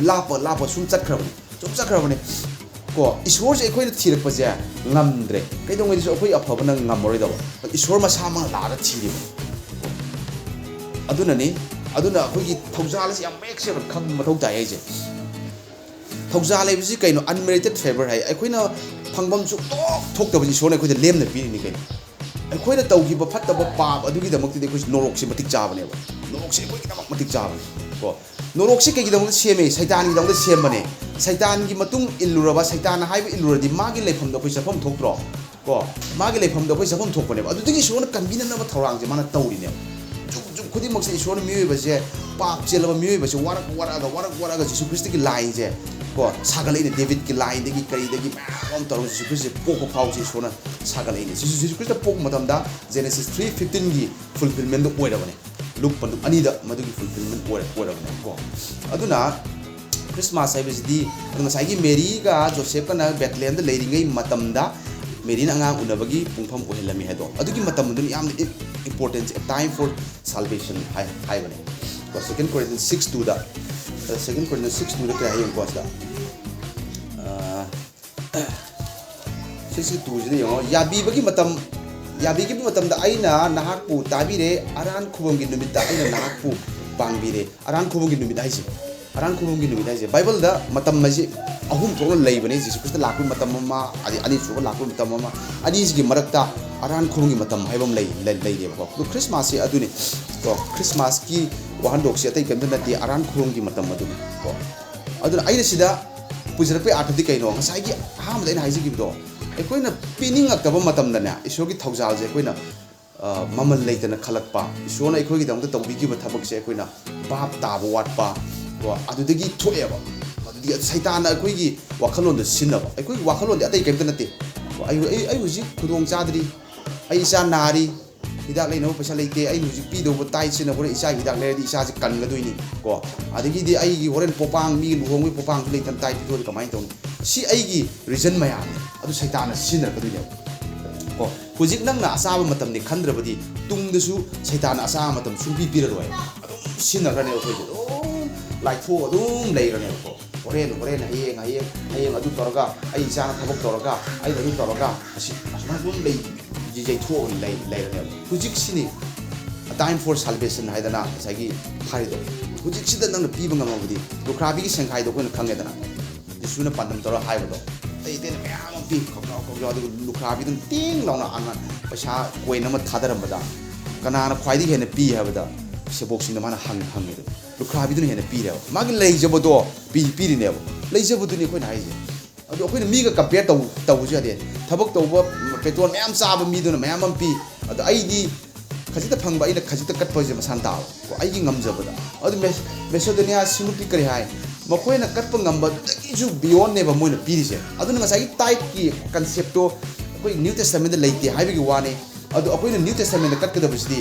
ꯂꯥꯞꯄ ꯁꯨꯝ ꯆꯠꯈ꯭ꯔꯕꯅꯤ ꯀꯣ ꯏꯁꯣꯔꯁꯦ ꯑꯩꯈꯣꯏꯅ ꯊꯤꯔꯛꯄꯁꯦ ꯉꯝꯗ꯭ꯔꯦ ꯀꯩꯗꯧꯉꯩꯗꯁꯨ ꯑꯩꯈꯣꯏ ꯑꯐꯕꯅ ꯉꯝꯃꯔꯣꯏꯗꯕ ꯏꯁꯣꯔ ꯃꯁꯥꯃꯛ ꯂꯥꯛꯑꯒ ꯊꯤꯔꯤꯕ ꯑꯗꯨꯅ ꯑꯩꯈꯣꯏꯒꯤ ꯊꯧꯖꯥꯜ ꯑꯁꯤ ꯌꯥꯝ ꯃꯌꯦꯛ ꯁꯦꯡꯅ ꯈꯪꯕ ꯃꯊꯧ ꯇꯥꯏ ꯍꯥꯏꯁꯦ ꯊꯧꯖꯥꯜ ꯍꯥꯏꯕꯁꯤ ꯀꯩꯅꯣ ꯑꯟꯃꯦꯔꯤꯇꯦꯠ ꯐꯦꯚꯔ ꯍꯥꯏ ꯑꯩꯈꯣꯏꯅ ꯐꯪꯐꯝ ꯁꯨꯡꯊꯣꯛ ꯊꯣꯛꯇꯕꯁꯤ ꯏꯁꯣꯔꯅ ꯑꯩꯈꯣꯏꯗ ꯂꯦꯝꯅ ꯄꯤꯔꯤꯅꯤ ꯀꯩꯅꯣ ꯑꯩꯈꯣꯏꯅ ꯇꯧꯈꯤꯕ ꯐꯠꯇꯕ ꯄꯥꯞ ꯑꯗꯨꯒꯤꯗꯃꯛꯇꯗꯤ ꯑꯩꯈꯣꯏꯁꯤ ꯅꯣꯔꯣꯛꯁꯦ ꯃꯇꯤꯛ ꯆꯥꯕꯅꯦꯕ ꯅꯣꯔꯣꯛꯁꯦ ꯑꯩꯈꯣꯏꯒꯤꯗꯃꯛ ꯃꯇꯤꯛ ꯆꯥꯕꯅꯦ ꯀꯣ ꯅꯣꯔꯣꯛꯁꯦ ꯀꯩꯒꯤꯗꯃꯛꯇ ꯁꯦꯝꯃꯦ ꯁꯩꯇꯥꯟꯒꯤꯗꯃꯛꯇ ꯁꯦꯝꯕꯅꯦ ꯁꯩꯇꯥꯟꯒꯤ ꯃꯇꯨꯡ ꯏꯜꯂꯨꯔꯕ ꯁꯩꯇꯥꯟꯅ ꯍꯥꯏꯕ ꯏꯜꯂꯨꯔꯗꯤ ꯃꯥꯒꯤ ꯂꯩꯐꯝꯗ ꯑꯩꯈꯣই ꯆꯠꯐꯝ ꯊꯣꯛꯇ꯭ꯔꯣ ꯀꯣ ꯃꯥꯒꯤ ꯂꯩꯐꯝꯗ ꯑꯩꯈꯣꯏ ꯆꯠꯐꯝ ꯊꯣꯛꯄꯅꯦꯕ ꯑꯗꯨꯗꯒꯤ ꯏꯁꯣꯔꯅ ꯀꯟꯕꯤꯅꯅꯕ ꯊꯧꯔꯥꯡꯁꯦ ꯃꯥꯅ ꯇꯧꯔꯤꯅꯦꯕ ꯖꯨꯛ ꯈꯨꯗꯤꯡꯃꯛꯁꯦ ꯏꯁꯣꯔꯅ ꯃꯤꯑꯣꯏꯕꯁꯦ ꯄꯥꯞ ꯆꯦꯜꯂꯕ ꯃꯤꯑꯣꯏꯕꯁꯦ ꯋꯥꯔꯛꯑꯒ ꯖꯤꯁꯨ ꯈ꯭ꯔꯤꯁꯇꯒꯤ ꯂꯥꯏꯟꯁꯦ ꯀꯣ ꯁꯥꯒꯠꯂꯛꯏꯅꯦ ꯗꯦꯕꯤꯠꯀꯤ ꯂꯥꯏꯟꯗꯒꯤ ꯀꯔꯤꯗꯒꯤ ꯃꯌꯥꯝ ꯑꯃ ꯇꯧꯔꯒ ꯖꯤꯁꯨ ꯈ꯭ꯔꯤꯁꯁꯦ ꯄꯣꯛꯄ ꯐꯥꯎꯁꯦ ꯏꯁꯣꯔꯅ ꯁꯥꯒꯠꯂꯛꯏꯅꯦ ꯖꯤꯁꯨ ꯈ꯭ꯔꯤꯁꯇ ꯄꯣꯛꯄ ꯃꯇꯝꯗ ꯖꯦꯅꯦꯁꯤꯁ 3:15ꯒꯤ ꯐꯨꯜꯐꯤꯜꯃꯦꯟꯗꯣ ꯑꯣꯏꯔꯕꯅꯦ ꯂꯨꯛ 2:2ꯗ ꯃꯗꯨꯒꯤ ꯐꯨꯜꯐꯤꯜꯃꯦꯟ ꯑꯣꯏꯔꯕꯅꯦ ꯀꯣ ꯑꯗꯨꯅ ꯈ꯭ꯔꯤꯁꯃꯥꯁ ꯍꯥꯏꯕꯁꯤꯗꯤ ꯉꯁꯥꯏꯒꯤ ꯃꯦꯔꯤꯒ ꯖꯣꯁꯦꯐꯀꯅ ꯕꯦꯊꯂꯦꯍꯦꯝꯗ ꯂꯩꯔꯤꯉꯩ ꯃꯇꯝꯗ ꯃꯦꯔꯤꯅ ꯑꯉꯥꯡ ꯎꯅꯕꯒꯤ ꯄꯨꯡꯐꯝ ꯑꯣꯏꯍꯜꯂꯝꯃꯤ ꯍꯥꯏꯗꯣ ꯑꯗꯨꯒꯤ ꯃꯇꯝꯗꯨꯅ ꯌꯥꯝꯅ ꯏꯝꯄꯣꯔꯇꯦꯟꯁ ꯑꯦ ꯇꯥꯏꯝ ꯐꯣꯔ ꯁꯥꯜꯚꯦꯁꯟ ꯍꯥꯏꯕꯅꯦ 2 Corinthians 6:2ꯗ 2 Corinthians 6:2ꯗ ꯀꯌꯥ ꯌꯦꯡꯉꯨꯀꯣ ꯁꯤꯗ 6:2ꯁꯤꯗ ꯌꯦꯡꯉꯣ ꯌꯥꯕꯤꯈꯤꯕ ꯃꯇꯝꯗ ꯑꯩꯅ ꯅꯍꯥꯛꯄꯨ ꯇꯥꯕꯤꯔꯦ ꯑꯔꯥꯟ ꯈꯨꯕꯝꯒꯤ ꯅꯨꯃꯤꯠꯇ ꯑꯩꯅ ꯅꯍꯥꯛꯄꯨ ꯄꯥꯡꯕꯤꯔꯦ ꯑꯔꯥꯟ ꯈꯨꯕꯝꯒꯤ ꯅꯨꯃꯤꯠ ꯍꯥꯏꯁꯦ ꯕꯥꯏꯕꯜꯗ ꯃꯇꯝ ꯑꯁꯤ ꯑꯍꯨꯝ ꯊꯣꯛꯅ ꯂꯩꯕꯅꯦ ꯖꯤꯁꯨ ꯈ꯭ꯔꯤꯁꯇ ꯂꯥꯛꯄ ꯃꯇꯝ ꯑꯃ ꯑꯅꯤꯁꯨꯕ ꯂꯥꯛꯄ ꯃꯇꯝ ꯑꯃ ꯑꯅꯤꯁꯤꯒꯤ ꯃꯔꯛꯇ ꯑꯔꯥꯟ ꯈꯨꯕꯝꯒꯤ ꯃꯇꯝ ꯍꯥꯏꯕ ꯑꯃ ꯂꯩꯔꯦꯕꯀꯣ ꯑꯗꯨ ꯈ꯭ꯔꯤꯁꯃꯥꯁꯁꯤ ꯑꯗꯨꯅꯤ ꯀꯣ ꯈ꯭ꯔꯤꯁꯃꯥꯁꯀꯤ ꯋꯥꯍꯟꯊꯣꯛꯁꯤ ꯑꯇꯩ ꯀꯔꯤꯝꯇ ꯅꯠꯇꯦ ꯑꯔꯥꯟ ꯈꯨꯕꯝꯒꯤ ꯃꯇꯝ ꯑꯗꯨꯅꯤ ꯀꯣ ꯑꯗꯨꯅ ꯑꯩꯅ ꯁꯤꯗ ꯄꯨꯖꯔꯛꯄꯒꯤ ꯑꯥꯔꯊꯗꯤ ꯀꯩꯅꯣ ꯉꯁꯥꯏꯒꯤ ꯑꯍꯥꯟꯕꯗ ꯑꯩꯅ ꯍꯥꯏꯖꯈꯤꯕꯗꯣ ꯑꯩꯈꯣꯏꯅ ꯄꯤꯅꯤꯡꯉꯛꯇꯕ ꯃꯇꯝꯗꯅꯦ ꯏꯁꯣꯔꯒꯤ ꯊꯧꯖꯥꯜꯁꯦ ꯑꯩꯈꯣꯏꯅ ꯃꯃꯜ ꯂꯩꯇꯅ ꯈꯜꯂꯛꯄ ꯏꯁꯣꯔꯅ ꯑꯩꯈꯣꯏꯒꯤꯗꯃꯛꯇ ꯇꯧꯕꯤꯈꯤꯕ ꯊꯕꯛꯁꯦ ꯑꯩꯈꯣꯏꯅ ꯚꯥꯞ ꯇꯥꯕ ꯋꯥꯠꯄ ꯀꯣ ꯑꯗꯨꯗꯒꯤ ꯊꯣꯛꯑꯦꯕ ꯑꯗꯨꯗꯤ ꯁꯩꯇꯥꯟꯅ ꯑꯩꯈꯣꯏꯒꯤ ꯋꯥꯈꯜꯂꯣꯟꯗ ꯁꯤꯟꯅꯕ ꯑꯩꯈꯣꯏꯒꯤ ꯋꯥꯈꯜꯂꯣꯟꯗꯤ ꯑꯇꯩ ꯀꯔꯤꯝꯇ ꯅꯠꯇꯦ ꯑꯩ ꯍꯧꯖꯤꯛ ꯈꯨꯗꯣꯡ ꯆꯥꯗ꯭ꯔꯤ ꯑꯩ ꯏꯆꯥ ꯅꯥꯔꯤ ꯍꯤꯗꯥꯛ ꯂꯩꯅꯕ ꯄꯩꯁా ꯂꯩꯇꯦ ꯑꯩꯅ ꯍꯧꯖꯤꯛ ꯄꯤꯗꯧꯕ ꯇꯥꯏꯠꯁꯤꯅ ꯍꯣꯔꯦꯟ ꯏꯆꯥ ꯍꯤꯗꯥꯛ ꯂꯩꯔꯗꯤ ꯏꯆꯥꯁꯦ ꯀꯟꯒꯗꯣꯏꯅꯤ ꯀꯣ ꯑꯗꯒꯤꯗꯤ ꯑꯩꯒꯤ ꯍꯣꯔꯦꯟ ꯄꯣꯄꯥꯡ ꯃꯤꯒꯤ ꯂꯨꯍꯣꯡꯕꯒꯤ ꯄꯣꯄꯥꯡꯁꯨ ꯂꯩꯇꯅ ꯇꯥꯏꯠ ꯄꯤꯊꯣꯛꯑꯗꯤ ꯀꯃꯥꯏꯅ ꯇꯧꯅꯤ ꯁꯤ ꯑꯩꯒꯤ ꯔꯤꯖꯟ ꯃꯌꯥꯝꯅꯤ ꯑꯗꯨ ꯁꯩꯇꯥꯟꯅ ꯁꯤꯖꯤꯟꯅꯔꯛꯀꯗꯣꯏꯅꯦꯕ ꯀꯣ ꯍꯧꯖꯤꯛ ꯅꯪꯅ ꯑꯆꯥꯕ ꯃꯇꯝꯅꯤ ꯈꯟꯗ꯭ꯔꯕꯗꯤ ꯇꯨꯡꯗꯁꯨ ꯁꯩꯇꯥꯟꯅ ꯑꯆꯥꯕ ꯃꯇꯝ ꯁꯨꯡꯄꯤ ꯄꯤꯔꯔꯣꯏ ꯑꯗꯨꯝ ꯁꯤꯖꯤꯟꯅꯈ꯭ꯔꯅꯦꯕ ꯑꯩꯈꯣꯏꯁꯦ ꯑꯗꯨꯝ ꯂꯥꯏꯊꯣꯛꯑ ꯑꯗꯨꯝ ꯂꯩꯈ꯭ꯔꯅꯦꯕꯀꯣ ꯍꯣꯔꯦꯟ ꯍꯌꯦꯡ ꯑꯗꯨ ꯇꯧꯔꯒ ꯑꯩ ꯏꯆꯥꯅ ꯊꯕꯛ ꯇꯧꯔꯒ ꯑꯩꯅ ꯑꯗꯨ ꯇꯧꯔꯒ ꯑꯁꯨꯃꯥꯏꯅ ꯑꯗꯨꯝ ꯌꯩꯊꯣꯛꯑꯒ ꯂꯩꯔꯅꯦꯕ ꯍꯧꯖꯤꯛꯁꯤꯅꯤ ꯇꯥꯏꯝ ꯐꯣꯔ ꯁꯥꯜꯚꯦꯁꯟ ꯍꯥꯏꯗꯅ ꯉꯁꯥꯏꯒꯤ ꯍꯥꯏꯔꯤꯗꯣ ꯍꯧꯖꯤꯛꯁꯤꯗ ꯅꯪꯅ ꯄꯤꯕ ꯉꯝꯃꯕꯗꯤ ꯂꯨꯈ꯭ꯔꯥꯕꯤꯒꯤ ꯁꯦꯡꯈꯥꯏꯗꯣ ꯑꯩꯈꯣꯏꯅ ꯈꯪꯉꯦꯗꯅ ꯌꯤꯁꯨꯅ ꯄꯥꯟꯗꯝ ꯇꯧꯔ ꯍꯥꯏꯕꯗꯣ ꯑꯇꯩꯅ ꯃꯌꯥꯝ ꯑꯃ ꯄꯤ ꯈꯧꯖꯥꯎ ꯑꯗꯨꯒ ꯂꯨꯈ꯭ꯔꯥꯕꯤꯗꯨꯅ ꯇꯦꯡ ꯂꯥꯎꯅ ꯄꯩꯁꯥ ꯀꯣꯏꯟ ꯑꯃ ꯊꯥꯗꯔꯝꯕꯗ ꯀꯅꯥꯅ ꯈ꯭ꯋꯥꯏꯗꯒꯤ ꯍꯦꯟꯅ ꯄꯤ ꯍꯥꯏꯕꯗ ꯁꯦꯕꯣꯛꯁꯤꯡꯗ ꯃꯥꯅ ꯍꯪꯉꯤꯗꯣ ꯂꯨꯈ꯭ꯔꯥꯕꯤꯗꯨꯅ ꯍꯦꯟꯅ ꯄꯤꯔꯦꯕ ꯃꯥꯒꯤ ꯂꯩꯖꯕꯗꯣ ꯄꯤꯔꯤꯅꯦꯕ ꯂꯩꯖꯕꯗꯨꯅꯤ ꯑꯩꯈꯣꯏꯅ ꯍꯥꯏꯁꯦ ꯑꯗꯣ ꯑꯩꯈꯣꯏꯅ ꯃꯤꯒ ꯀꯝꯄꯤꯌꯔ ꯇꯧꯕꯁꯨ ꯌꯥꯗꯦ ꯊꯕꯛ ꯇꯧꯕ ꯄꯦꯇ꯭ꯔꯣꯜ ꯃꯌꯥꯝ ꯆꯥꯕ ꯃꯤꯗꯨꯅ ꯃꯌꯥꯝ ꯑꯃ ꯄꯤ ꯑꯗꯣ ꯑꯩꯗꯤ ꯈꯖꯤꯛꯇ ꯐꯪꯕ ꯑꯩꯅ ꯈꯖꯤꯛꯇ ꯀꯠꯄꯁꯦ ꯃꯁꯥꯅ ꯇꯥꯕ ꯑꯩꯒꯤ ꯉꯝꯖꯕꯗ ꯑꯗꯨ ꯃꯦꯁꯣꯗꯣꯅꯤꯌꯥ ꯁꯤꯡꯅꯨꯄꯤ ꯀꯔꯤ ꯍꯥꯏ ꯃꯈꯣꯏꯅ ꯀꯠꯄ ꯉꯝꯕꯗꯒꯤꯁꯨ ꯕꯤꯌꯣꯟꯅꯦꯕ ꯃꯣꯏꯅ ꯄꯤꯔꯤꯁꯦ ꯑꯗꯨꯅ ꯉꯁꯥꯏꯒꯤ ꯇꯥꯏꯠꯀꯤ ꯀꯟꯁꯦꯞꯇꯣ ꯑꯩꯈꯣꯏ ꯅ꯭ꯌꯨ ꯇꯦꯁꯇꯥꯃꯦꯟꯗ ꯂꯩꯇꯦ ꯍꯥꯏꯕꯒꯤ ꯋꯥꯅꯤ ꯑꯗꯣ ꯑꯩꯈꯣꯏꯅ ꯅ꯭ꯌꯨ ꯇꯦꯁꯇꯥꯃꯦꯟꯗ ꯀꯠꯀꯗꯕꯁꯤꯗꯤ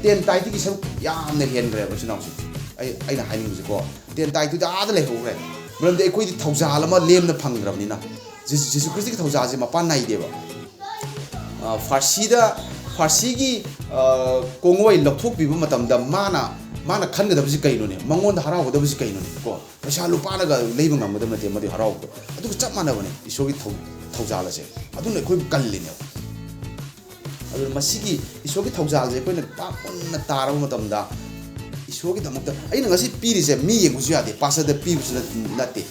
10 ꯇꯥꯏꯠꯇꯒꯤ ꯁꯔꯨꯛ ꯌꯥꯝꯅ ꯍꯦꯟꯈ꯭ꯔꯦꯕ ꯏꯆꯤꯟꯅꯥꯎꯁꯦ ꯑꯩꯅ ꯍꯥꯏꯅꯤꯡꯕꯁꯦꯀꯣ 10 ꯇꯥꯏꯠꯇꯨꯗꯤ ꯑꯥꯗ ꯂꯩꯍꯧꯈ꯭ꯔꯦ ꯃꯔꯝꯗꯤ ꯑꯩꯈꯣꯏꯗꯤ ꯊꯧꯖꯥꯜ ꯑꯃ ꯂꯦꯝꯅ ꯐꯪꯗ꯭ꯔꯕꯅꯤ나 ꯖꯤꯁꯨ ꯈ꯭ꯔꯤꯁꯇꯒꯤ ꯊꯧꯖꯥꯜꯁꯦ ꯃꯄꯥꯟ ꯅꯥꯏꯗꯦꯕ ꯐꯥꯔꯁꯤꯒꯤ ꯀꯣꯡꯉꯣꯏ ꯂꯧꯊꯣꯛꯄꯤꯕ ꯃꯇꯝꯗ ꯃꯥꯅ mana khanggadabsi kainone mangonda harawgadabsi kainone ko paisa lupanaga leiba ngamgadam nate madi harawdo adu chap manabane isogi thawjalase aduna khoi kalline adu masigi isogi thawjalje koina pakonna taraba matamda isogi damakta aina ngasi pirise mi yengusu yade pasada pibusu nate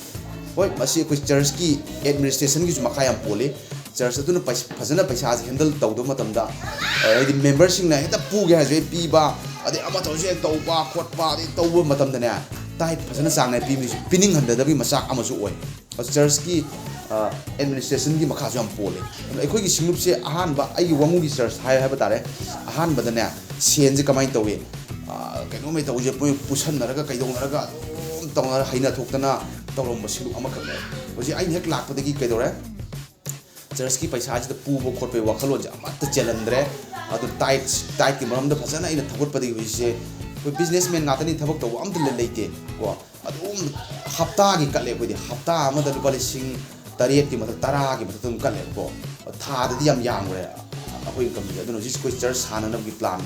hoi masi khoi church ki administration ki makha yam pole church aduna phajana paisa handle tawdo matamda ai member sing na heta puge haje piba ade ama tawse tawba khotpa ade tawba matamda ne tai phajana sangne pining handadabi masak amasu oi church ki administration ki makha jam pole ai khoi ki singlup se ahan ba ai wangu ki church hai ha batare ahan badane sen je kamai tawe kaino mai tawje pusan naraga kaidong naraga tawna haina thoktana tawrom basilu ama khane hoji ai hek lakpadagi kaidore church ki paisa ji pubo khotpe wakhalon ja amatta chelandre adu tight ki maramda phajana ina thagot padi hoise koi businessman ngatani thabak taw amta leite ko adum hafta gi kale ko di hafta amada lupa lising tariet ki mata tara ki mata tum kale ko tha da di yam yang re akoi kam ji aduna ji koi church hanana gi plan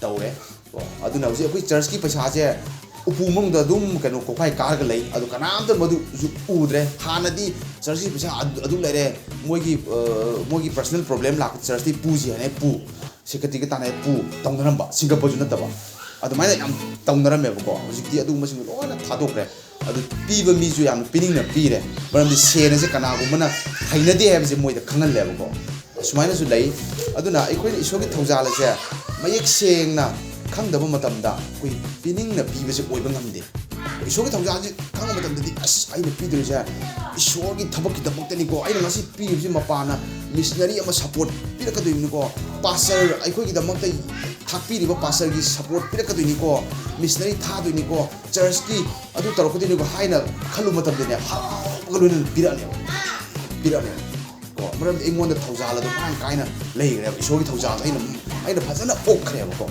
tawre ko aduna ji koi church ki paisa je upumung da dum kanu ko phai kar ga lei adu kanam da madu udre hanadi church ki paisa adu lere mogi personal problem lak church ti pu ji ne pu sekati ka tanai pu tongnaram ba singapore ju nataba adu mai yam tongnaram me ko hojikti adu masing loina thadokre adu piba mi ju yam pining na pire baram di sene se kana gumana haina de hem je moida khangal le ko sumaina su lei aduna ikoi isogi thawjala se mayek seng na khangdaba matamda koi pining na piba se oiba ngamde isogi thawjala ji khang matamda di as aina pidre se isogi thabak ki dabak tani ko aina ngasi pibji mapana missionary ama support pirakadoi ko pastor ikoi ki damak tai thakpi riba pastor ki support pirakadoi ko missionary thadoi ko church ki adu tarokodi ko haina khalu matamde ne hagalun pirane ko maram engon da thawjala do man kaina leire isogi thawjala aina phajana okre ko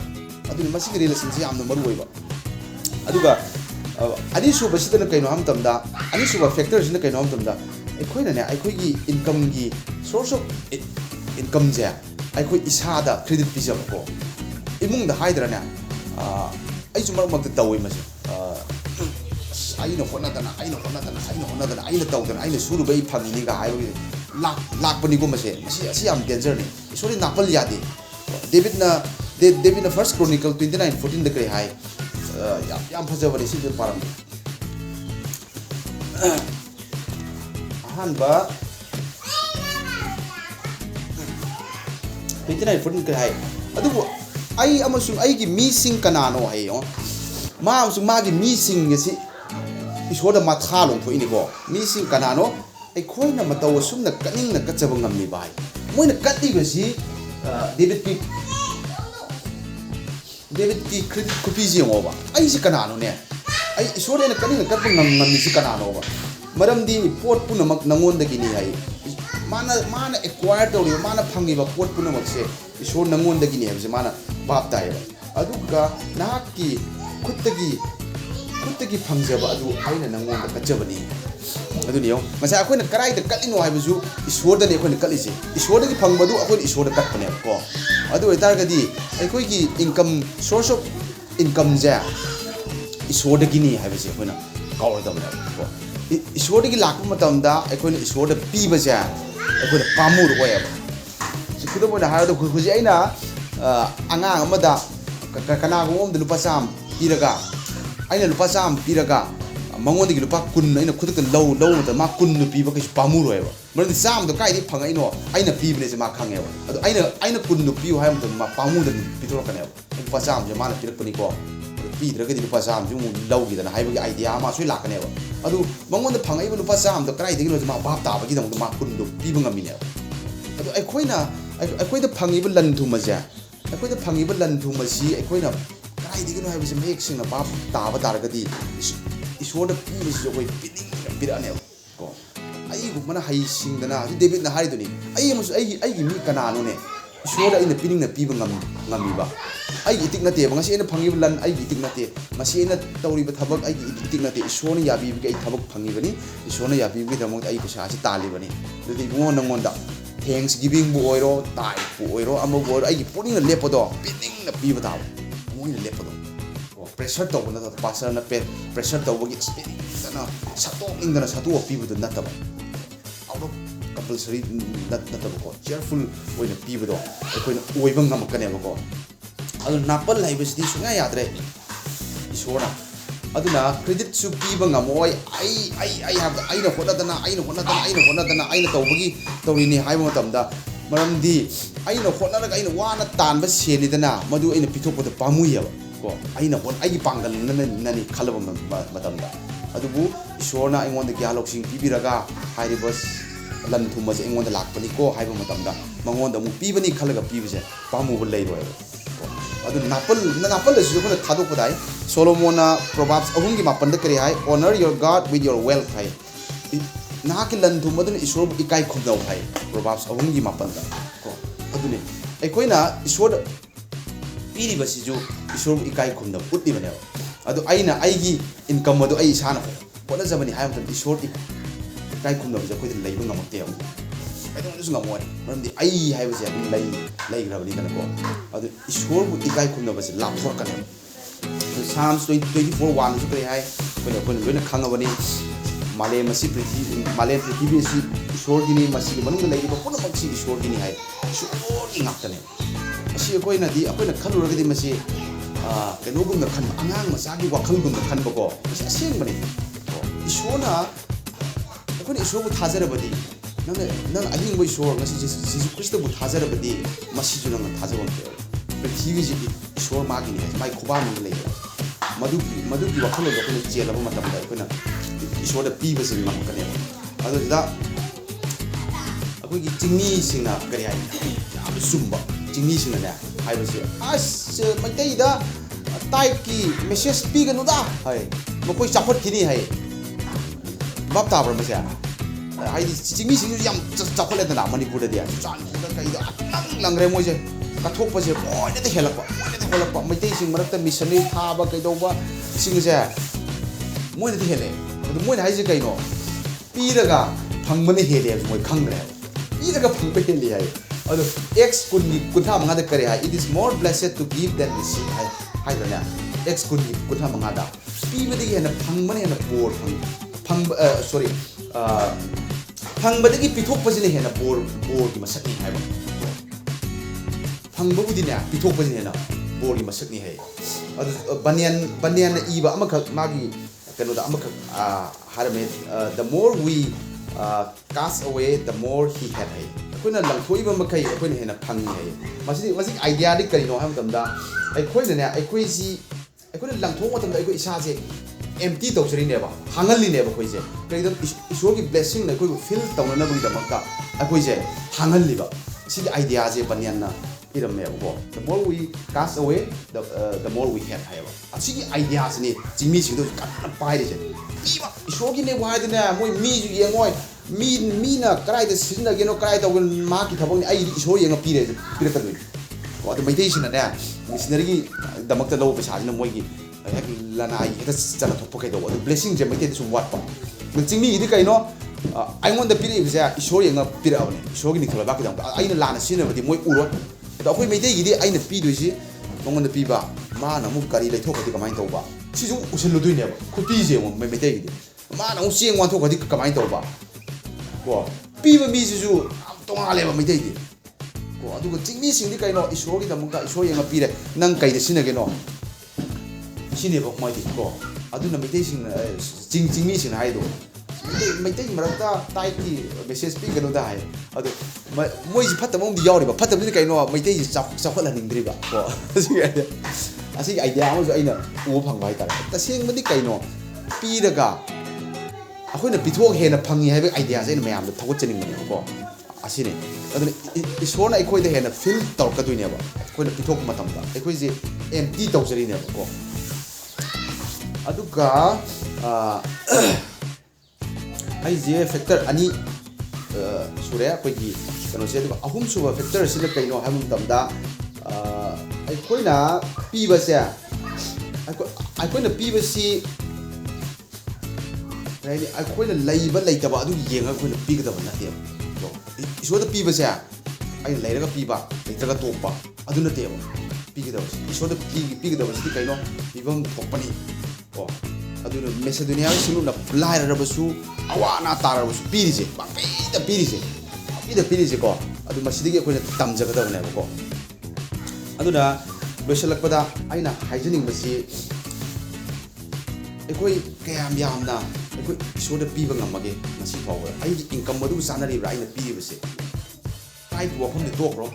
adu masigi relation si amna maru oiba aduga ani suba sidana kaino ham tamda ani suba factor sina kaino ham tamda aikoina ne aikoi gi income gi source of income je aikoi isada credit pijab ko imung da haidra ne ai su mar mak tawi mas aina honadana aina tawdana aina suru bai phangni ga ai lak pani go mase si am danger ne sorry napal yade david na first chronicle 29:14 da kre hai yam phajabari si param ahanba 29:14 kre hai adubu ai amasung ai gi missing kanano hai yo ma amasung ma gi missing si isoda matha long pho ini ko missing kanano ai khoina mataw sumna kaning na kachaba ngamni bai moina katti ga si David ki credit copy ji ngoba ai si kanano ne ai isore na kaning na katba ngamni si kanano ba maram di pot punamak nangon da gini hai mana acquire to mana phangi ba pot punamak se isor nangon da gini hai mana bap dai ba aduga nahaki kuttagi phangjaba adu aina nangon da kachabani aduni yo masa akoina karai da kalino haibuju isor da ne akoina kalise isor da gi phangbadu akoina isor da katpane ko adu itar gadi aikoi gi income source of income ja isor da gini haibise akoina kawr da bana ko isor da gi lakpa matamda akoina isor da piba ja akoina pamur oyaba sikido mo na haro da khuji aina anga amada kana gom da lupa sam piraga aina lupa sam piraga mangon digi lupa kun aina khuduk low mata ma kun nu piba kai pamur oyaba mar di sam do kai di phangai no aina pibne se ma khangeba adu aina kun nu piu hai mata ma pamu da pitor kaneba lupa sam je mana pirak pani ko pidra ga di lupa sam ju mu low gi da hai ba idea ma soi lakaneba adu mangon da phangai ba lupa sam do kai digi no ma bap ta ba gi da ma kun du piba ngamine adu ai da phangi ba lan thu ma ja ai da phangi ba lan thu ma si ai na kai digi no hai ba se mek sing na bap ta ba tar ga di isor da piba si oi pining pirane ko ai gu mana hai sing da na David na hai do ni ai amus ai gi mi kanano ne isor da ina pining na piba ngami ba ai itik na te ba ngasi ina phangi lan ai itik na te masi ina tawri ba thabak ai itik na te isor na yabi bi ai thabak phangi bani isor na yabi bi da mo ai pesa si tali bani dudi bungo nangon da thanks giving bu oiro tai bu oiro amo bu ai puning na lepodo pining na piba ta mo ina lepodo pressure ꯇꯧꯕ ꯅꯠꯇꯕ ꯄꯥꯁꯇꯔꯅ pressure ꯇꯧꯕꯒꯤ ꯁꯄꯤꯗꯅ ꯁꯠꯇꯣꯛꯅꯤꯡꯗꯅ ꯁꯠꯇꯣꯛꯑ ꯄꯤꯕꯗꯨ ꯅꯠꯇꯕ out of compulsory ꯅꯠꯇꯕꯀꯣ ꯆꯤꯌꯔꯐꯨꯜ ꯑꯣꯏꯅ ꯄꯤꯕꯗꯣ ꯑꯩꯈꯣꯏꯅ ꯑꯣꯏꯕ ꯉꯝꯃꯛꯀꯅꯦꯕꯀꯣ ꯑꯗꯨ ꯅꯥꯄꯜ ꯍꯩꯕꯁꯤꯗꯤ ꯁꯨꯡꯌꯥ ꯌꯥꯗ꯭ꯔꯦ ꯏꯁꯣꯔꯅ ꯑꯗꯨꯅ ꯀ꯭ꯔꯦꯗꯤꯠꯁꯨ ꯄꯤꯕ ꯉꯝꯃꯣꯏ ꯍꯥꯏꯕꯗ ꯑꯩꯅ ꯍꯣꯠꯅꯗꯅ ꯑꯩꯅ ꯇꯧꯔꯤꯅꯤ ꯍꯥꯏꯕ ꯃꯇꯝꯗ ꯃꯔꯝꯗꯤ ꯑꯩꯅ ꯍꯣꯠꯅꯔꯒ ꯑꯩꯅ ꯋꯥꯅ तानꯕ ꯁꯦꯟꯅꯤꯗꯅ ꯃꯗꯨ ꯑꯩꯅ ꯄꯤꯊꯣꯛꯄꯗ ꯄꯥꯝꯃꯨꯏꯌꯦꯕ ꯀꯣ ꯑꯩꯒꯤ ꯄꯥꯡꯒꯜꯅꯅꯤ ꯈꯜꯂꯕ ꯃꯇꯝꯗ ꯑꯗꯨꯕꯨ ꯏꯁꯣꯔꯅ ꯑꯩꯉꯣꯟꯗ ꯒ꯭ꯌꯥꯟ ꯂꯧꯁꯤꯡ ꯄꯤꯕꯤꯔꯒ ꯍꯥꯏꯔꯤꯕ ꯂꯟ ꯊꯨꯝ ꯑꯁꯦ ꯑꯩꯉꯣꯟꯗ ꯂꯥꯛꯄꯅꯤꯀꯣ ꯍꯥꯏꯕ ꯃꯇꯝꯗ ꯃꯉꯣꯟꯗ ꯑꯃꯨꯛ ꯄꯤꯕꯅꯤ ꯈꯜꯂꯒ ꯄꯤꯕꯁꯦ ꯄꯥꯝꯃꯨꯕ ꯂꯩꯔꯣꯏꯕ ꯑꯗꯨ ꯅꯥꯄꯜꯗꯁꯨ ꯑꯩꯈꯣꯏꯅ ꯊꯥꯗꯣꯛꯄ ꯇꯥꯏ ꯁꯣꯂꯣꯃꯣꯟꯅ ꯄ꯭ꯔꯣꯚꯥꯕꯁ 3:8 ꯀꯔꯤ ꯍꯥꯏ honour your God with your wealth ꯍꯥꯏ ꯅꯍꯥꯛꯀꯤ ꯂꯟ ꯊꯨꯝ ꯑꯗꯨꯅ ꯏꯁꯣꯔꯕꯨ ꯏꯀꯥꯏ ꯈꯨꯝꯅꯧ ꯍꯥꯏ ꯄ꯭ꯔꯣꯚꯥꯕꯁ 3:8 ꯀꯣ ꯑꯗꯨꯅꯤ ꯑꯩꯈꯣꯏꯅ ꯏꯁꯣꯔꯗ ꯄꯤꯔꯤꯕꯁꯤꯁꯨ ꯏꯁꯣꯔꯕꯨ ꯏꯀꯥꯏ ꯈꯨꯝꯅꯕ ꯎꯠꯂꯤꯕꯅꯦꯕ ꯑꯗꯨ ꯑꯩꯒꯤ ꯏꯟꯀꯝ ꯑꯗꯨ ꯑꯩ ꯏꯁꯥꯅ ꯍꯣꯠꯅꯖꯕꯅꯤ ꯍꯥꯏꯕ ꯃꯇꯝꯗ ꯏꯁꯣꯔ ꯏꯀꯥꯏ ꯈꯨꯝꯅꯕꯁꯦ ꯑꯩꯈꯣꯏꯗ ꯂꯩꯕ ꯉꯝꯃꯛꯇꯦꯕ ꯀꯩꯗꯧꯅꯁꯨ ꯉꯝꯃꯣꯏ ꯃꯔꯝꯗꯤ ꯑꯩ ꯍꯥꯏꯕꯁꯦ ꯑꯗꯨꯝ ꯂꯩꯈ꯭ꯔꯕꯅꯤꯗꯅꯀꯣ ꯑꯗꯨ ꯏꯁꯣꯔꯕꯨ ꯏꯀꯥꯏ ꯈꯨꯝꯅꯕꯁꯦ ꯂꯥꯞꯊꯣꯔꯛꯀꯅꯦꯕ ꯁꯥꯝꯁ 24:1ꯁꯨ ꯀꯔꯤ ꯍꯥꯏ ꯑꯩꯈꯣꯏꯅ ꯂꯣꯏꯅ ꯈꯪꯉꯕꯅꯤ मालेम पृथ्वी ईश्वरगिनी लेरिबा पुनमक्सी ईश्वरगिनी है ईश्वरगी ngakane asi akoinadi akoina khaluragadi masi kenogumna khan angang masagi wakhalgumna khanbako asi asengbani ईश्वरना akoina ईश्वरबु थाजरबदी नंग अहिंग ईश्वर ngasi जीसु क्रिस्तबु थाजरबदी मसिजु नंग थाजबम पृथ्वी जी ईश्वर मागिनी है माइ खोबाम ले मधुकी वखल अकोina चेलबा मतमदा akoina ईश्वर पीबसे ngakane अदुदा अखोगी चिंगनी सिंगना करी हाय याम सुंबा चिंगनी सिंगना हायबसे अस मैतैदा टाइप की मेसेज पीगनुदा हाय मखोई चाफत खिनी हाय बाप ताबर मसे हायदि चिंगनी सिंगु याम चाफलेदना मणिपुर दे चान कइदा लंगरे मोजे कथोपसे ओइने हेलकपा मैतै सिंग मरक्ता मिशनरी थाबा कइदौबा सिंगसे मोइने दे हेले अदु मोइने हायजे कइनो पीरगा फंगबने हेले मोइ खंगरे पीरगा फंगबे हेले हाय अदु x कुनगी कुथा मंगादा करे हाय it is more blessed to give than receive हाय हायदना x कुनगी कुथा मंगादा पीबदि हेना फंगबने हेना बोर फंग सॉरी फंगबदि पिथोकपसिने हेना बोर की मसकनी हायबा फंगबुदिने पिथोकपसिने हेना बोर की मसकनी हाय अदु बनियन इबा अमखक मागी कनोदा अमखक हारमे the more we cast away the more he had hai akoina langthoiba makai akoina hena phangi hai masi idea di karino ha matamda akoina ne akoina langthong matamda akoi isa je empty tawsari ne ba hangali ne ba koi je kaidam ishor ki blessing na koi feel tawna na bagi damakka akoi je hangali ba si idea je banyan na iram me ba the more we cast away the more we had hai ba asi idea ni jimi sing do kan pai de je इबा इशोगी ने वादने मोय मी जु येंगोय मी ना कराय the season गेनो कराय तव मा की थबंग आई इशो येंग पीरे पिरकदु ओ द मैदै सिना ने मिशनरी की दमक त लो पैसा न मोय की हेक लनाई हेत चना थोप के दो ब्लेसिंग जे मैदै सु वाट पा चिंगनी इदि कइनो आइगोन द पिरे बिसे इशो येंग पिरावने इशोगी नि थला बाकी दम आइना लाना सिनबदि मोय उरो द अखोय मैदै गिदि आइना पिदुइसि नोंगोन द पिबा मा ना मु करी लेथोकदि कमाय तौबा सिजु उसिलुदुइनेबा खुपीजे मो मैदैगिदि मा ना उसियंग वाथोकदि कमाय तौबा को पीबा मिजिजु तोंगालेबा मैदैदि को अदुगो चिंगनी सिंगदि कइनो इशोरगी दमुका इशोर येंग पिरे नंग कइदे सिनगेनो सिनेबा माइदि को अदुना मैदै सिंग चिंगनी सिंग हाइदो मैदै मरक्ता टाइपकी मेसेज पिगनुदा हाय अदु मोइजि फत्तमोंदि यावरिबा फत्तमदि कइनो मैदै चाखलहनिंद्रिबा को असी आइडिया अमसु अइना उबो फंगबा हाइतार तसेंगमदि कइनो पीरगा अखोइना पिथोक हेना फंगी हाइबे आइडिया जे मयाम थगोचनिंगने को असिने अदुन ईश्वरना अखोइदा हेना फील तौरकदुइनेबा अखोइना पिथोक मतमदा अखोइजे एम्प्टी तौजरिनेबा को अदुगा आइजे फैक्टर अनि सुरे अखोइगी कनोसे अदुगा अहुम सुबा फैक्टर सिना कइनो हाइम मतमदा अखोइना पीबसे अखोइना पीबसी राइट अखोइना लैबा लैतबा अदु येंगा अखोइना पीगदबा नते तो इसोदा पीबसे आई लैरगा पीबा लैतगा तोपा अदु नते ꯄꯤꯒꯗꯕꯁꯤ ꯏꯁꯣꯔꯗ ꯄꯤꯒꯗꯕꯁꯤꯗꯤ ꯀꯩꯅꯣ ꯄꯤꯐꯝ ꯊꯣꯛꯄꯅꯤ ꯀꯣ ꯑꯗꯨꯅ ꯃꯦꯁꯦꯗꯣꯅꯤꯌꯥꯒꯤ ꯁꯤꯡꯂꯨꯞꯅ ꯂꯥꯏꯔꯔꯕꯁꯨ ꯑꯋꯥ ꯑꯅꯥ ꯇꯥꯔꯕꯁꯨ ꯄꯤꯔꯤꯁꯦ ꯄꯪꯄꯤꯗ ꯄꯤꯔꯤꯁꯦ ꯀꯣ ꯑꯗꯨ ꯃꯁꯤꯗꯒꯤ ꯑꯩꯈꯣꯏꯅ ꯇꯝꯖꯒꯗꯕꯅꯦꯕꯀꯣ ꯑꯗꯨꯅ ꯂꯣꯏꯁꯤꯜꯂꯛꯄꯗ ꯑꯩꯅ ꯍꯥꯏꯖꯅꯤꯡꯕꯁꯤ ꯑꯩꯈꯣꯏ ꯀꯌꯥꯝ ꯌꯥꯝꯅ ꯑꯩꯈꯣꯏ ꯏꯁꯣꯔꯗ ꯄꯤꯕ ꯉꯝꯃꯒꯦ ꯉꯁꯤ ꯐꯥꯎꯕꯗ ꯑꯩꯒꯤ ꯏꯟꯀꯝ ꯑꯗꯨꯕꯨ ꯆꯥꯟꯅꯔꯤꯕ꯭ꯔꯥ ꯑꯩꯅ ꯄꯤꯔꯤꯕꯁꯦ ꯇꯥꯏꯠꯀꯤ ꯋꯥꯐꯝꯗꯤ ꯇꯣꯛꯈ꯭ꯔꯣ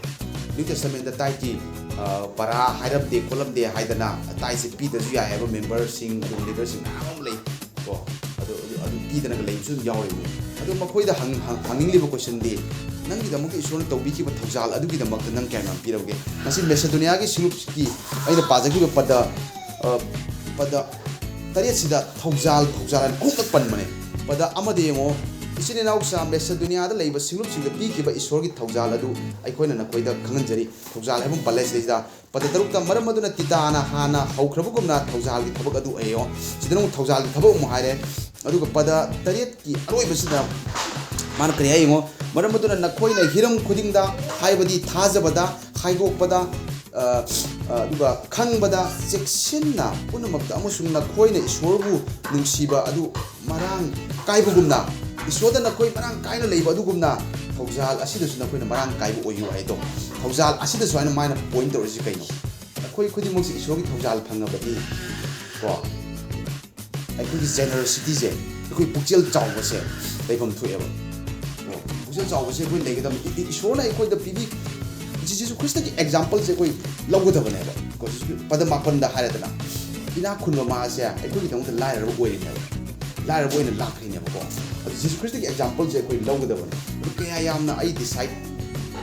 ꯅ꯭ꯌꯨ ꯇꯦꯁꯇꯃꯦꯟꯇ ꯇꯥꯏꯠꯀꯤ ꯄꯔꯥ ꯍꯥꯏꯔꯝꯗꯦ ꯈꯣꯠꯂꯝꯗꯦ ꯍꯥꯏꯗꯅ ꯇꯥꯏꯠꯁꯦ ꯄꯤꯗ꯭ꯔꯁꯨ ꯌꯥꯏ ꯍꯥꯏꯕ ꯃꯦꯝꯕꯔꯁꯤꯡ ꯑꯗꯨ ꯂꯤꯗꯔꯁꯤꯡ ꯃꯌꯥꯝ ꯑꯃ ꯂꯩ ꯀꯣ ꯑꯗꯨ ꯄꯤꯗꯅꯒ ꯂꯩꯕꯁꯨ ꯑꯗꯨꯝ ꯌꯥꯎꯔꯤꯕꯅꯤ ꯑꯗꯨ ꯃꯈꯣꯏꯗ ꯍꯪꯅꯤꯡꯂꯤꯕ ꯀꯣꯏꯁꯟꯗꯤ ꯅꯪꯒꯤꯗꯃꯛꯇ ꯏꯁꯣꯔꯅ ꯇꯧꯕꯤꯈꯤꯕ ꯊꯧꯖꯥꯜ ꯑꯗꯨꯒꯤꯗꯃꯛꯇ ꯅꯪ ꯀꯌꯥꯝ ꯄꯤꯔꯕꯒꯦ ꯉꯁꯤ ꯃꯦꯁꯦꯗꯣꯅꯤꯌꯥꯒꯤ ꯁꯤꯡꯂꯨꯞꯀꯤ ꯑꯩꯅ ꯄꯥꯖꯈꯤꯕ ꯄꯗ ꯇꯔꯦꯠꯁꯤꯗ ꯊꯧꯖꯥꯜ ꯍꯥꯏꯅ ꯑꯍꯨꯝꯂꯛ ꯄꯟꯕꯅꯦ ꯄꯗ ꯑꯃꯗ ꯌꯦꯡꯉꯣ ꯏꯆꯤꯟ ꯏꯅꯥꯎꯁꯥ ꯃꯦꯁꯦꯗꯣꯅꯤꯌꯥꯗ ꯂꯩꯕ ꯁꯤꯡꯂꯨꯞꯁꯤꯡꯗ ꯄꯤꯈꯤꯕ ꯏꯁꯣꯔꯒꯤ ꯊꯧꯖꯥꯜ ꯑꯗꯨ ꯑꯩꯈꯣꯏꯅ ꯅꯈꯣꯏꯗ ꯈꯪꯍꯟꯖꯔꯤ ꯊꯧꯖꯥꯜ ꯍꯥꯏꯕ ꯑꯃ ꯄꯜꯂꯦ ꯁꯤꯗꯩꯁꯤꯗ ꯄꯗ ꯇꯔꯨꯛꯇ ꯃꯔꯝ ꯑꯗꯨꯅ ꯇꯤꯇꯥꯅ ꯍꯥꯟꯅ ꯍꯧꯈ꯭ꯔꯕꯒꯨꯝꯅ ꯊꯧꯖꯥꯜꯒꯤ ꯊꯕꯛ ꯑꯗꯨ ꯑꯣꯏꯌꯣ ꯁꯤꯗ ꯑꯃꯨꯛ ꯊꯧꯖꯥꯜꯒꯤ ꯊꯕꯛ ꯑꯃꯨꯛ ꯍꯥꯏꯔꯦ ꯑꯗꯨꯒ ꯄꯗ ꯇꯔꯦꯠꯀꯤ ꯑꯔꯣꯏꯕꯁꯤꯗ ꯃꯥꯅ ꯀꯔꯤ ꯍꯥꯏ ꯌꯦꯡꯉꯣ ꯃꯔꯝ ꯑꯗꯨꯅ ꯅꯈꯣꯏꯅ ꯍꯤꯔꯝ ꯈꯨꯗꯤꯡꯗ ꯍꯥꯏꯕꯗꯤ ꯊꯥꯖꯕꯗ ꯈꯥꯏꯗꯣꯛꯄꯗ ꯑꯗꯨꯒ ꯈꯪꯕꯗ ꯆꯦꯛꯁꯤꯟꯅ ꯄꯨꯝꯅꯃꯛꯇ ꯑꯃꯁꯨꯡ ꯅꯈꯣꯏꯅ ꯏꯁꯣꯔꯕꯨ ꯅꯨꯡꯁꯤꯕ ꯑꯗꯨ ꯃꯔꯥꯡ ꯀꯥꯏꯕꯒꯨꯝꯅ ꯏꯁꯣꯔꯗ ꯅꯈꯣꯏ ꯃꯔꯥꯡ ꯀꯥꯏꯅ ꯂꯩꯕ ꯑꯗꯨꯒꯨꯝꯅ ꯊꯧꯖꯥꯜ ꯑꯁꯤꯗꯁꯨ ꯅꯈꯣꯏꯅ ꯃꯔꯥꯡ ꯀꯥꯏꯕ ꯑꯣꯏꯌꯨ ꯍꯥꯏꯗꯣ ꯊꯧꯖꯥꯜ ꯑꯁꯤꯗꯁꯨ ꯍꯥꯏꯅ ꯃꯥꯅ ꯄꯣꯏꯟ ꯇꯧꯔꯤꯁꯤ ꯀꯩꯅꯣ ꯑꯩꯈꯣꯏ ꯈꯨꯗꯤꯡꯃꯛꯁꯤ ꯏꯁꯣꯔꯒꯤ ꯊꯧꯖꯥꯜ ꯐꯪꯉꯕꯗꯤ ꯀꯣ ꯑꯩꯈꯣꯏꯒꯤ ꯖꯦꯅꯔꯣꯁꯤꯇꯤꯁꯦ ꯑꯩꯈꯣꯏ ꯄꯨꯛꯆꯦꯜ ꯆꯥꯎꯕꯁꯦ ꯂꯩꯐꯝ ꯊꯣꯛꯑꯦꯕ ꯄꯨꯛꯆꯦꯜ ꯆꯥꯎꯕꯁꯦ ꯑꯩꯈꯣꯏ ꯂꯩꯒꯗꯕꯅꯤ ꯏꯁꯣꯔꯅ ꯑꯩꯈꯣꯏꯗ ꯄꯤꯕꯤ ꯖꯤꯁꯨ ꯈ꯭ꯔꯤꯁꯇꯒꯤ ꯑꯦꯛꯖꯥꯝꯄꯜꯁꯦ ꯑꯩꯈꯣꯏ ꯂꯧꯒꯗꯕꯅꯦꯕ ꯄꯗ ꯃꯥꯄꯟꯗ ꯍꯥꯏꯔꯗꯅ ꯏꯅꯥꯛ ꯈꯨꯟꯕ ꯃꯥꯁꯦ ꯑꯩꯈꯣꯏꯒꯤꯗꯃꯛꯇ ꯂꯥꯏꯔꯕ ꯑꯣꯏꯔꯤꯅꯦꯕ ꯂꯥꯏꯔꯕ ꯑꯣꯏꯅ ꯂꯥꯛꯈ꯭ꯔꯤꯅꯦꯕꯀꯣ ꯑꯗꯨ ꯖꯤꯁꯨ ꯈ꯭ꯔꯤꯁꯇꯒꯤ ꯑꯦꯛꯖꯥꯝꯄꯜꯁꯦ ꯑꯩꯈꯣꯏ ꯂꯧꯒꯗꯕꯅꯤ ꯑꯗꯨ ꯀꯌꯥ ꯌꯥꯝꯅ ꯑꯩ ꯗꯤꯁꯥꯏꯠ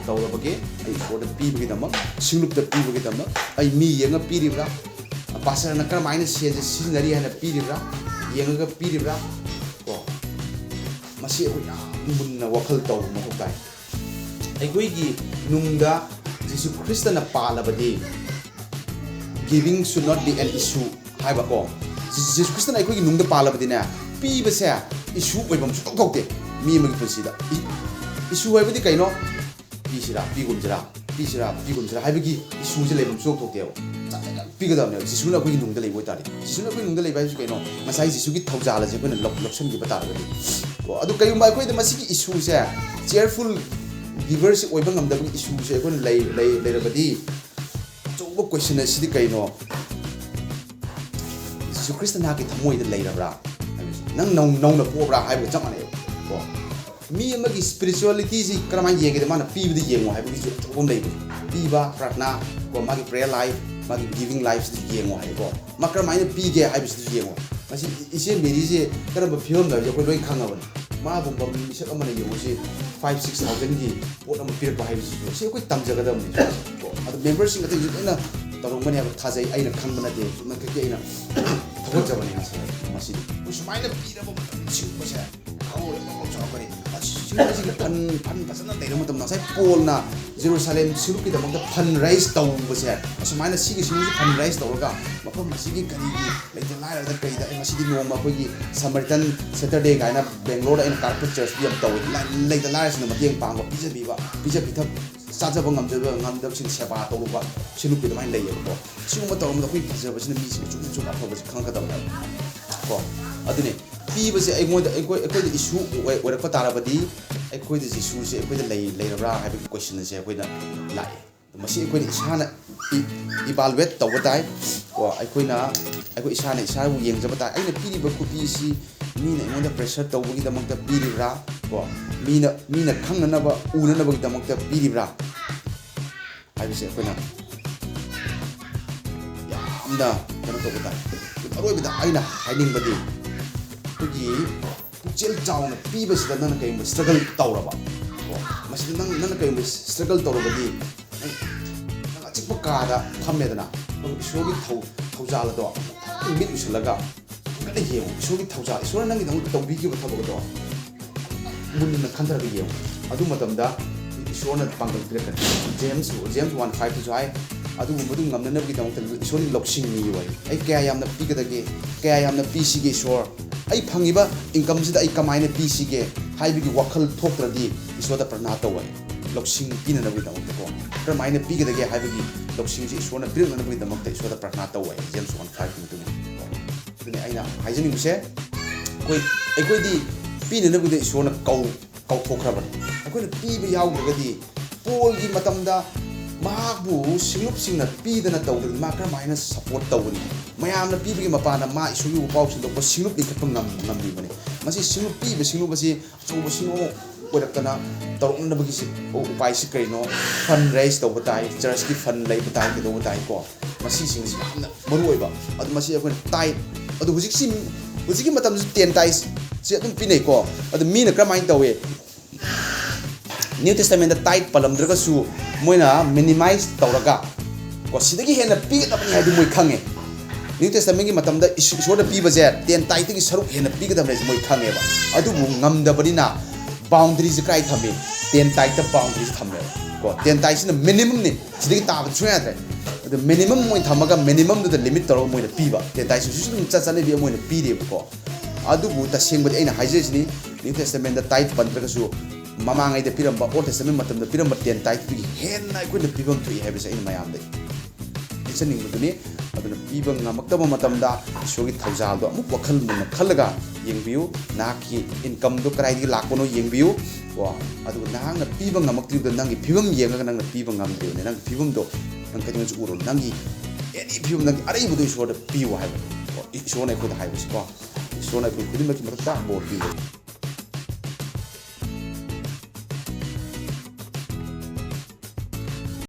ꯇꯧꯔꯕꯒꯦ ꯑꯩ ꯏꯁꯣꯔꯗ ꯄꯤꯕꯒꯤꯗꯃꯛ ꯁꯤꯡꯂꯨꯞꯇ ꯄꯤꯕꯒꯤꯗꯃꯛ ꯑꯩ ꯃꯤ ꯌꯦꯡꯉ ꯄꯤꯔꯤꯕ꯭ꯔꯥ ꯄꯥꯁꯇꯔꯅ ꯀꯔꯝꯍꯥꯏꯅ ꯁꯦꯟꯁꯦ ꯁꯤꯖꯤꯟꯅꯔꯤ ꯍꯥꯏꯅ ꯄꯤꯔꯤꯕ꯭ꯔꯥ ꯌꯦꯡꯉꯒ ꯄꯤꯔꯤꯕ꯭ꯔꯥ ꯀꯣ ꯃꯁꯤ ꯑꯩꯈꯣꯏ ꯌꯥꯝ ꯃꯨꯟꯅ ꯋꯥꯈꯜ ꯇꯧꯕ ꯃꯊꯧ ꯇꯥꯏ ꯑꯩꯈꯣꯏꯒꯤ ꯅꯨꯡꯗ ꯖꯤꯁꯨ ꯈ꯭ꯔꯤꯁꯇꯅ ꯄꯥꯜꯂꯕꯗꯤ giving should not be an issue ꯍꯥꯏꯕꯀꯣ ꯖꯤꯁꯨ ꯈ꯭ꯔꯤꯁꯇꯅ ꯑꯩꯈꯣꯏꯒꯤ ꯅꯨꯡꯗ ꯄꯥꯜꯂꯕꯗꯤꯅꯦ ꯄꯤꯕꯁꯦ ꯏꯁꯨ ꯑꯣꯏꯐꯝ ꯁꯨꯡꯊꯣꯛ ꯊꯣꯛꯇꯦ ꯃꯤ ꯑꯃꯒꯤ ꯄꯨꯟꯁꯤꯗ ꯏꯁꯨ ꯍꯥꯏꯕꯗꯤ ꯀꯩꯅꯣ ꯄꯤꯒꯨꯝꯁꯤꯔꯥ ꯍꯥꯏꯕꯒꯤ ꯏꯁꯨꯁꯦ ꯂꯩꯐꯝ ꯁꯨꯡꯊꯣꯛ ꯊꯣꯛꯇꯦꯕ ꯄꯤꯒꯗꯕꯅꯦꯕ ꯖꯤꯁꯨꯅ ꯑꯩꯈꯣꯏꯒꯤ ꯅꯨꯡꯗ ꯂꯩꯕ ꯑꯣꯏꯇꯥꯔꯗꯤ ꯖꯤꯁꯨꯅ ꯑꯩꯈꯣꯏ ꯅꯨꯡꯗ ꯂꯩꯕ ꯍꯥꯏꯕꯁꯤ ꯀꯩꯅꯣ ꯉꯁꯥꯏ ꯖꯤꯁꯨꯒꯤ ꯊꯧꯖꯥꯜ ꯑꯁꯦ ꯑꯩꯈꯣꯏꯅ ꯂꯧꯁꯤꯟꯈꯤꯕ ꯇꯥꯔꯒꯗꯤ ꯑꯗꯨ ꯀꯩꯒꯨꯝꯕ ꯑꯩꯈꯣꯏꯗ ꯃꯁꯤꯒꯤ ꯏꯁꯨꯁꯦ ꯆꯤꯌꯔꯐꯨꯜ ꯒꯤꯚꯔꯁꯤ ꯑꯣꯏꯕ ꯉꯝꯗꯕꯒꯤ ꯏꯁꯨꯁꯦ ꯑꯩꯈꯣꯏꯅ ꯂꯩꯔꯕꯗꯤ ꯑꯆꯧꯕ ꯀꯣꯏꯁꯟ ꯑꯁꯤꯗꯤ ꯀꯩꯅꯣ ꯖꯤꯁꯨ ꯈ꯭ꯔꯤꯁꯇ ꯅꯍꯥꯛꯀꯤ ꯊꯃꯣꯏꯗ ꯂꯩꯔꯕ꯭ꯔꯥ ꯍꯥꯏꯕꯁꯤ ꯅꯪ ꯅꯧꯅ ꯄꯣꯛꯕ꯭ꯔꯥ ꯍꯥꯏꯕꯒ ꯆꯞ ꯃꯥꯟꯅꯩꯕ ꯀꯣ ꯃꯤ ꯑꯃꯒꯤ ꯁ꯭ꯄꯤꯔꯤꯆꯨꯋꯦꯂꯤꯇꯤꯁꯤ ꯀꯔꯝꯍꯥꯏꯅ ꯌꯦꯡꯒꯦꯗ ꯃꯥꯅ ꯄꯤꯕꯗ ꯌꯦꯡꯉꯣ ꯍꯥꯏꯕꯒꯤꯁꯨ ꯑꯆꯧꯕ ꯑꯃ ꯂꯩꯕꯅꯤ ꯄꯤꯕ ꯄ꯭ꯔꯥꯊꯅꯥ ꯀꯣ ꯃꯥꯒꯤ ꯄ꯭ꯔꯦꯌꯔ ꯂꯥꯏꯐ ꯃꯥꯒꯤ ꯒꯤꯚꯤꯡ ꯂꯥꯏꯐꯁꯤꯗ ꯌꯦꯡꯉꯣ ꯍꯥꯏꯀꯣ ꯃꯥ ꯀꯔꯝꯍꯥꯏꯅ ꯄꯤꯒꯦ ꯍꯥꯏꯕꯁꯤꯗꯁꯨ ꯌꯦꯡꯉꯣ ꯃꯁꯤ ꯏꯆꯦ ꯃꯦꯔꯤꯁꯦ ꯀꯔꯝꯕ ꯐꯤꯕꯝꯗ ꯍꯥꯏꯕꯁꯦ ꯑꯩꯈꯣꯏ ꯂꯣꯏ ꯈꯪꯉꯕꯅꯤ ꯃꯥꯒꯨꯝꯕ ꯃꯤꯁꯛ ꯑꯃꯅ ꯌꯦꯡꯉꯨꯁꯤ 5,000-6,000ꯒꯤ ꯄꯣꯠ ꯑꯃ ꯄꯤꯔꯛꯄ ꯍꯥꯏꯕꯁꯤꯁꯨ ꯁꯤ ꯑꯩꯈꯣꯏ ꯇꯝꯖꯒꯗꯕꯅꯤ ꯀꯣ ꯑꯗꯨ ꯃꯦꯝꯕꯔꯁꯤꯡ ꯑꯇꯩꯁꯨ ꯂꯣꯏꯅ ꯇꯧꯔꯝꯒꯅꯤ ꯍꯥꯏꯕ ꯊꯥꯖꯩ ꯑꯩꯅ ꯈꯪꯕ ꯅꯠꯇꯦ ꯆꯨꯝꯅꯈꯛꯀꯤ ꯑꯩꯅ ꯊꯥꯒꯠꯆꯕꯅꯤ ꯃꯁꯤꯗꯤ ꯁꯨꯃꯥꯏꯅ ꯄꯤꯔꯕ ꯃꯇꯝꯗ ꯁꯤꯒꯨꯝꯕꯁꯦ ꯍꯧꯔꯦ ꯆꯥꯎꯔꯛꯀꯅꯤ ꯁꯤꯒꯨꯝꯕꯁꯤꯒꯤ ꯐꯟ ꯐꯖꯅ ꯂꯩꯔꯕ ꯃꯇꯝꯗ ꯉꯁꯥꯏ ꯄꯣꯜꯅ ꯖꯦꯔꯨꯁꯥꯂꯦꯝ ꯁꯤꯡꯂꯨꯞꯀꯤꯗꯃꯛꯇ ꯐꯟ ꯔꯥꯏꯁ ꯇꯧꯕꯁꯦ ꯑꯁꯨꯃꯥꯏꯅ ꯁꯤꯒꯤꯁꯤꯡꯁꯤ ꯐꯟ ꯔꯥꯏꯁ ꯇꯧꯔꯒ ꯃꯐꯝ ꯑꯁꯤꯒꯤ ꯀꯔꯤꯒꯤ ꯂꯩꯇ ꯂꯥꯏꯔꯗ ꯀꯩꯗ ꯉꯁꯤꯗꯤ ꯅꯣꯡꯃ ꯑꯩꯈꯣꯏꯒꯤ ꯁꯃꯔꯇꯟ ꯁꯦꯇꯔꯗꯦ ꯀꯥꯏꯅ ꯕꯦꯡꯒ꯭ꯂꯣꯔꯗ ꯑꯩꯅ ꯀꯥꯔꯛꯄ ꯆꯔꯆꯇꯤ ꯌꯥꯝ ꯇꯧꯋꯤ ꯂꯩꯇ ꯂꯥꯏꯔꯁꯤꯡꯅ ꯃꯇꯦꯡ ꯄꯥꯡꯕ ꯄꯤꯖ ꯄꯤꯊꯛ ꯆꯥꯖꯕ ꯉꯝꯗꯕꯁꯤꯡ ꯁꯦꯕꯥ ꯇꯧꯕ ꯁꯤꯡꯂꯨꯞꯀꯤ ꯑꯗꯨꯃꯥꯏꯅ ꯂꯩꯌꯦꯕꯀꯣ ꯁꯤꯒꯨꯝꯕ ꯇꯧꯔꯝꯕꯗ ꯑꯩꯈꯣꯏ ꯐꯖꯕꯁꯤꯅ ꯃꯤꯁꯤꯡꯅ ꯆꯨꯝ ꯑꯐꯕꯁꯤ ꯈꯪꯒꯗꯕꯅꯦꯕ ꯀꯣ ꯑꯗꯨꯅꯤ ꯄꯤꯕꯁꯦ ꯑꯩꯈꯣꯏꯗ ꯏꯁꯨ ꯑꯣꯏꯔꯛꯄ ꯇꯥꯔꯕꯗꯤ ꯑꯩꯈꯣꯏꯗ ꯖꯤꯁꯨꯁꯦ ꯑꯩꯈꯣꯏꯗ ꯂꯩꯔꯕ꯭ꯔꯥ ꯍꯥꯏꯕꯒꯤ ꯀꯣꯏꯁꯟ ꯑꯁꯦ ꯑꯩꯈꯣꯏꯅ ꯂꯥꯛꯑꯦ ꯃꯁꯤ ꯑꯩꯈꯣꯏꯅ ꯏꯁꯥꯅ ꯏꯚꯥꯂꯨꯋꯦꯠ ꯇꯧꯕ ꯇꯥꯏ ꯀꯣ ꯑꯩꯈꯣꯏ ꯏꯁꯥꯅ ꯏꯁꯥꯕꯨ ꯌꯦꯡꯖꯕ ꯇꯥꯏ ꯑꯩꯅ ꯄꯤꯔꯤꯕ ꯈꯨꯄꯤꯁꯤ ꯃꯤꯅ ꯑꯩꯉꯣꯟꯗ ꯄ꯭ꯔꯦꯁꯔ ꯇꯧꯕꯒꯤꯗꯃꯛꯇ ꯄꯤꯔꯤꯕ꯭ꯔꯥ ꯀꯣ ꯃꯤꯅ ꯈꯪꯅꯅꯕ ꯎꯅꯅꯕꯒꯤꯗꯃꯛꯇ ꯄꯤꯔꯤꯕ꯭ꯔꯥ ꯍꯥꯏꯕꯁꯦ ꯑꯩꯈꯣꯏꯅ ꯌꯥꯝꯅ ꯀꯩꯅꯣ ꯇꯧꯕ ꯇꯥꯏ ꯑꯔꯣꯏꯕꯗ ꯑꯩꯅ ꯍꯥꯏꯅꯤꯡꯕꯗꯤ ꯑꯩꯈꯣꯏꯒꯤ ꯄꯨꯛꯆꯦꯜ ꯆꯥꯎꯅ ꯄꯤꯕꯁꯤꯗ ꯅꯪꯅ ꯀꯔꯤꯒꯨꯝꯕ ꯁ꯭ꯇ꯭ꯔꯒꯜ ꯇꯧꯔꯕ ꯃꯁꯤꯗ ꯅꯪꯅ ꯀꯔꯤꯒꯨꯝꯕ ꯁ꯭ꯇ꯭ꯔꯒꯜ ꯇꯧꯔꯕꯗꯤ ꯅꯪ ꯑꯆꯤꯛꯄ ꯀꯥꯗ ꯐꯝꯃꯦꯗꯅ ꯏꯁꯣꯔꯒꯤ ꯊꯧꯖꯥꯜ ꯑꯗꯣ ꯃꯤꯠ ꯎꯏꯁꯜꯂꯒ ꯀꯟꯅ ꯌꯦꯡꯉꯨ ꯏꯁꯣꯔꯒꯤ ꯊꯧꯖꯥꯜ ꯏꯁꯣꯔꯅ ꯅꯪꯒꯤꯗꯃꯛꯇ ꯇꯧꯕꯤꯈꯤꯕ ꯊꯕꯛ ꯑꯗꯣ ꯃꯨꯟꯅ ꯈꯟꯊꯔꯒ ꯌꯦꯡꯉꯨ ꯑꯗꯨ ꯃꯇꯝꯗ ꯏꯁꯣꯔꯅ ꯄꯥꯡꯒꯜ ꯄꯤꯔꯛꯀꯅꯤ ꯖꯦꯝꯁ 1:5ꯗꯁꯨ ꯍꯥꯏ ꯑꯗꯨꯒꯨꯝꯕꯗꯨ ꯉꯝꯅꯅꯕꯒꯤꯗꯃꯛꯇ ꯏꯁꯣꯔꯒꯤ ꯂꯧꯁꯤꯡꯅꯤ ꯋꯥꯔꯤ ꯑꯩ ꯀꯌꯥ ꯌꯥꯝꯅ ꯄꯤꯒꯗꯒꯦ ꯀꯌా ꯌꯥꯝꯅ ꯄꯤꯁꯤꯒꯦ ꯏꯁꯣꯔ ꯑꯩ ꯐꯪꯉꯤꯕ ꯏꯟꯀꯝꯁꯤꯗ ꯑꯩ ꯀꯃꯥꯏꯅ ꯄꯤꯁꯤꯒꯦ ꯍꯥꯏꯕꯒꯤ ꯋꯥꯈꯜ ꯊꯣꯛꯇ꯭ꯔꯗꯤ ꯏꯁꯣꯔꯗ ꯄ꯭ꯔꯊꯅꯥ ꯇꯧꯋꯦ ꯂꯧꯁꯤꯡ ꯄꯤꯅꯅꯕꯒꯤꯗꯃꯛꯇꯀꯣ ꯀꯔꯝꯍꯥꯏꯅ ꯄꯤꯒꯗꯒꯦ ꯍꯥꯏꯕꯒꯤ ꯂꯧꯁꯤꯡꯁꯤ ꯏꯁꯣꯔꯅ ꯄꯤꯔꯛꯅꯕꯒꯤꯗꯃꯛꯇ ꯏꯁꯣꯔꯗ ꯄ꯭ꯔꯊꯅꯥ ꯇꯧꯋꯦ ꯖꯦꯝꯁ 1:5ꯒꯤ ꯃꯇꯨꯡ ꯏꯟꯅ ꯑꯗꯨꯅꯤ ꯑꯩꯅ ꯍꯥꯏꯖꯅꯤꯡꯕꯁꯦ ꯑꯩꯈꯣꯏꯗꯤ ꯄꯤꯅꯅꯕꯒꯤꯗ ꯏꯁꯣꯔꯅ ꯀꯧꯊꯣꯛꯈ꯭ꯔꯕꯅꯤ ꯑꯩꯈꯣꯏꯅ ꯄꯤꯕ ꯌꯥꯎꯗ꯭ꯔꯒꯗꯤ ꯄꯣꯜꯒꯤ ꯃꯇꯝꯗ ꯃꯍꯥꯛꯄꯨ ꯁꯤꯡꯂꯨꯞꯁꯤꯡꯅ ꯄꯤꯗꯅ ꯇꯧꯗ꯭ꯔꯒꯗꯤ ꯃꯥ ꯀꯔꯝꯍꯥꯏꯅ ꯁꯞꯄꯣꯔꯠ ꯇꯧꯒꯅꯤ ꯃꯌꯥꯝꯅ ꯄꯤꯕꯒꯤ ꯃꯄꯥꯟꯗ ꯃꯥ ꯏꯁꯣꯔꯒꯤ ꯄꯥꯎ ꯁꯟꯗꯣꯛꯄ ꯁꯤꯡꯂꯨꯞ ꯂꯤꯡꯈꯠꯄ ꯉꯝꯂꯤꯕꯅꯤ ꯃꯁꯤ ꯁꯤꯡꯂꯨꯞ ꯄꯤꯕ ꯁꯤꯡꯂꯨꯞ ꯑꯁꯤ ꯑꯆꯧꯕ ꯁꯤꯡꯂꯨꯞ ꯑꯣꯏꯔꯛꯇꯅ ꯇꯧꯔꯛꯅꯕꯒꯤ ꯎꯄꯥꯏꯁꯤ ꯀꯔꯤꯅꯣ ꯐꯟ ꯔꯦꯖ ꯇꯧꯕ ꯇꯥꯏ ꯆꯔꯆꯀꯤ ꯐꯟ ꯂꯩꯕ ꯇꯥꯏ ꯀꯩꯗꯧꯕ ꯇꯥꯏꯀꯣ ꯃꯁꯤꯁꯤꯡꯁꯤ ꯌꯥꯝꯅ ꯃꯔꯨ ꯑꯣꯏꯕ ꯑꯗꯨ ꯃꯁꯤ ꯑꯩꯈꯣꯏꯅ ꯇꯥꯏ ꯑꯗꯨ ꯍꯧꯖꯤꯛꯀꯤ ꯃꯇꯝꯗꯁꯨ 10 ꯇꯥꯏꯁꯤ ꯑꯗꯨꯝ ꯄꯤꯅꯩꯀꯣ ꯑꯗꯨ ꯃꯤꯅ ꯀꯔꯝꯍꯥꯏꯅ ꯇꯧꯏ ꯅ꯭ꯌꯨ ꯇꯦꯁꯇꯥꯃꯦꯟꯗ ꯇꯥꯏꯠ ꯄꯜꯂꯝꯗ꯭ꯔꯒꯁꯨ ꯃꯣꯏꯅ ꯃꯤꯅꯤꯃꯥꯏꯁ ꯇꯧꯔꯒ ꯀꯣ ꯁꯤꯗꯒꯤ ꯍꯦꯟꯅ ꯄꯤꯒꯗꯕꯅꯤ ꯍꯥꯏꯗꯨ ꯃꯣꯏ ꯈꯪꯉꯦ ꯅ꯭ꯌꯨ ꯇꯦꯁꯇꯥꯃꯦꯟꯒꯤ ꯃꯇꯝꯗ ꯏꯁꯣꯔꯗ ꯄꯤꯕꯁꯦ 10 ꯇꯥꯏꯠꯇꯒꯤ ꯁꯔꯨꯛ ꯍꯦꯟꯅ ꯄꯤꯒꯗꯕꯅꯤ ꯃꯣꯏ ꯈꯪꯉꯦꯕ ꯑꯗꯨꯕꯨ ꯉꯝꯗꯕꯅꯤꯅ ꯕꯥꯎꯟꯗꯔꯤꯁꯦ ꯀꯥꯏ ꯊꯝꯃꯤ 10 ꯇꯥꯏꯠꯇ ꯕꯥꯎꯟꯗꯔꯤꯁꯦ ꯊꯝꯃꯦꯕ ꯀꯣ 10 ꯇꯥꯏꯠꯁꯤꯅ ꯃꯤꯅꯤꯃꯝꯅꯤ ꯁꯤꯗꯒꯤ ꯇꯥꯕꯗ ꯁꯨꯡꯌꯥ ꯌꯥꯗ꯭ꯔꯦ ꯑꯗꯨ ꯃꯤꯅꯤꯃꯝ ꯃꯣꯏ ꯊꯝꯃꯒ ꯃꯤꯅꯤꯃꯝꯗꯨꯗ ꯂꯤꯃꯤꯠ ꯇꯧꯔꯒ ꯃꯣꯏꯅ ꯄꯤꯕ 10 ꯇꯥꯏꯠꯁꯤꯁꯨ ꯑꯗꯨꯝ ꯆꯠꯅꯕꯤ ꯑꯃ ꯑꯣꯏꯅ ꯄꯤꯔꯦꯕꯀꯣ ꯑꯗꯨꯕꯨ ꯇꯁꯦꯡꯕꯗꯤ ꯑꯩꯅ ꯍꯥꯏꯖꯔꯤꯁꯤꯅꯤ ꯅ꯭ꯌꯨ ꯇꯦꯁꯇꯥꯃꯦꯟꯗ ꯇꯥꯏꯠ ꯄꯟꯗ꯭ꯔꯒꯁꯨ ꯃꯃꯥꯡꯉꯩꯗ ꯄꯤꯔꯝꯕ ꯑꯣꯜ ꯇꯦꯁꯇꯥꯃꯦꯟ ꯃꯇꯝꯗ ꯄꯤꯔꯝꯕ 10 ꯇꯥꯏꯠꯇꯨꯒꯤ ꯍꯦꯟꯅ ꯑꯩꯈꯣꯏꯅ ꯄꯤꯐꯝ ꯊꯣꯛꯏ ꯍꯥꯏꯕꯁꯦ ꯑꯩꯅ ꯃꯌꯥꯝꯗ ꯍꯥꯏꯖꯅꯤꯡꯕꯗꯨꯅꯤ ꯑꯗꯨꯅ ꯄꯤꯕ ꯉꯝꯃꯛꯇꯕ ꯃꯇꯝꯗ ꯏꯁꯣꯔꯒꯤ ꯊꯧꯖꯥꯜꯗꯣ ꯑꯃꯨꯛ ꯋꯥꯈꯜ ꯃꯨꯟꯅ ꯈꯜꯂꯒ ꯌꯦꯡꯕꯤꯌꯨ ꯅꯍꯥꯛꯀꯤ ꯏꯟꯀꯝꯗꯣ ꯀꯗꯥꯏꯗꯒꯤ ꯂꯥꯛꯄꯅꯣ ꯌꯦꯡꯕꯤꯌꯨ ꯀꯣ ꯑꯗꯨꯒ ꯅꯍꯥꯛꯅ ꯄꯤꯕ ꯉꯝꯃꯛꯇ꯭ꯔꯤꯕꯗ ꯅꯪꯒꯤ ꯐꯤꯕꯝ ꯌꯦꯡꯉꯒ ꯅꯪꯅ ꯄꯤꯕ ꯉꯝꯗ꯭ꯔꯤꯕꯅꯤ ꯅꯪꯒꯤ ꯐꯤꯕꯝꯗꯣ ꯅꯪ ꯀꯩꯗꯧꯅꯁꯨ ꯎꯔꯣ ꯅꯪꯒꯤ ꯑꯦꯅꯤ ꯐꯤꯕꯝ ꯅꯪꯒꯤ ꯑꯔꯩꯕꯗꯣ ꯏꯁꯣꯔꯗ ꯄꯤꯌꯨ ꯍꯥꯏꯕ ꯏꯁꯣꯔꯅ ꯑꯩꯈꯣꯏꯗ ꯍꯥꯏꯕꯁꯤꯀꯣ ꯏꯁꯣꯔꯅ ꯑꯩꯈꯣꯏ ꯈꯨꯗꯤꯡꯃꯛꯀꯤ ꯃꯊꯛꯇ ꯕꯣꯔ ꯄꯤꯒꯅꯤ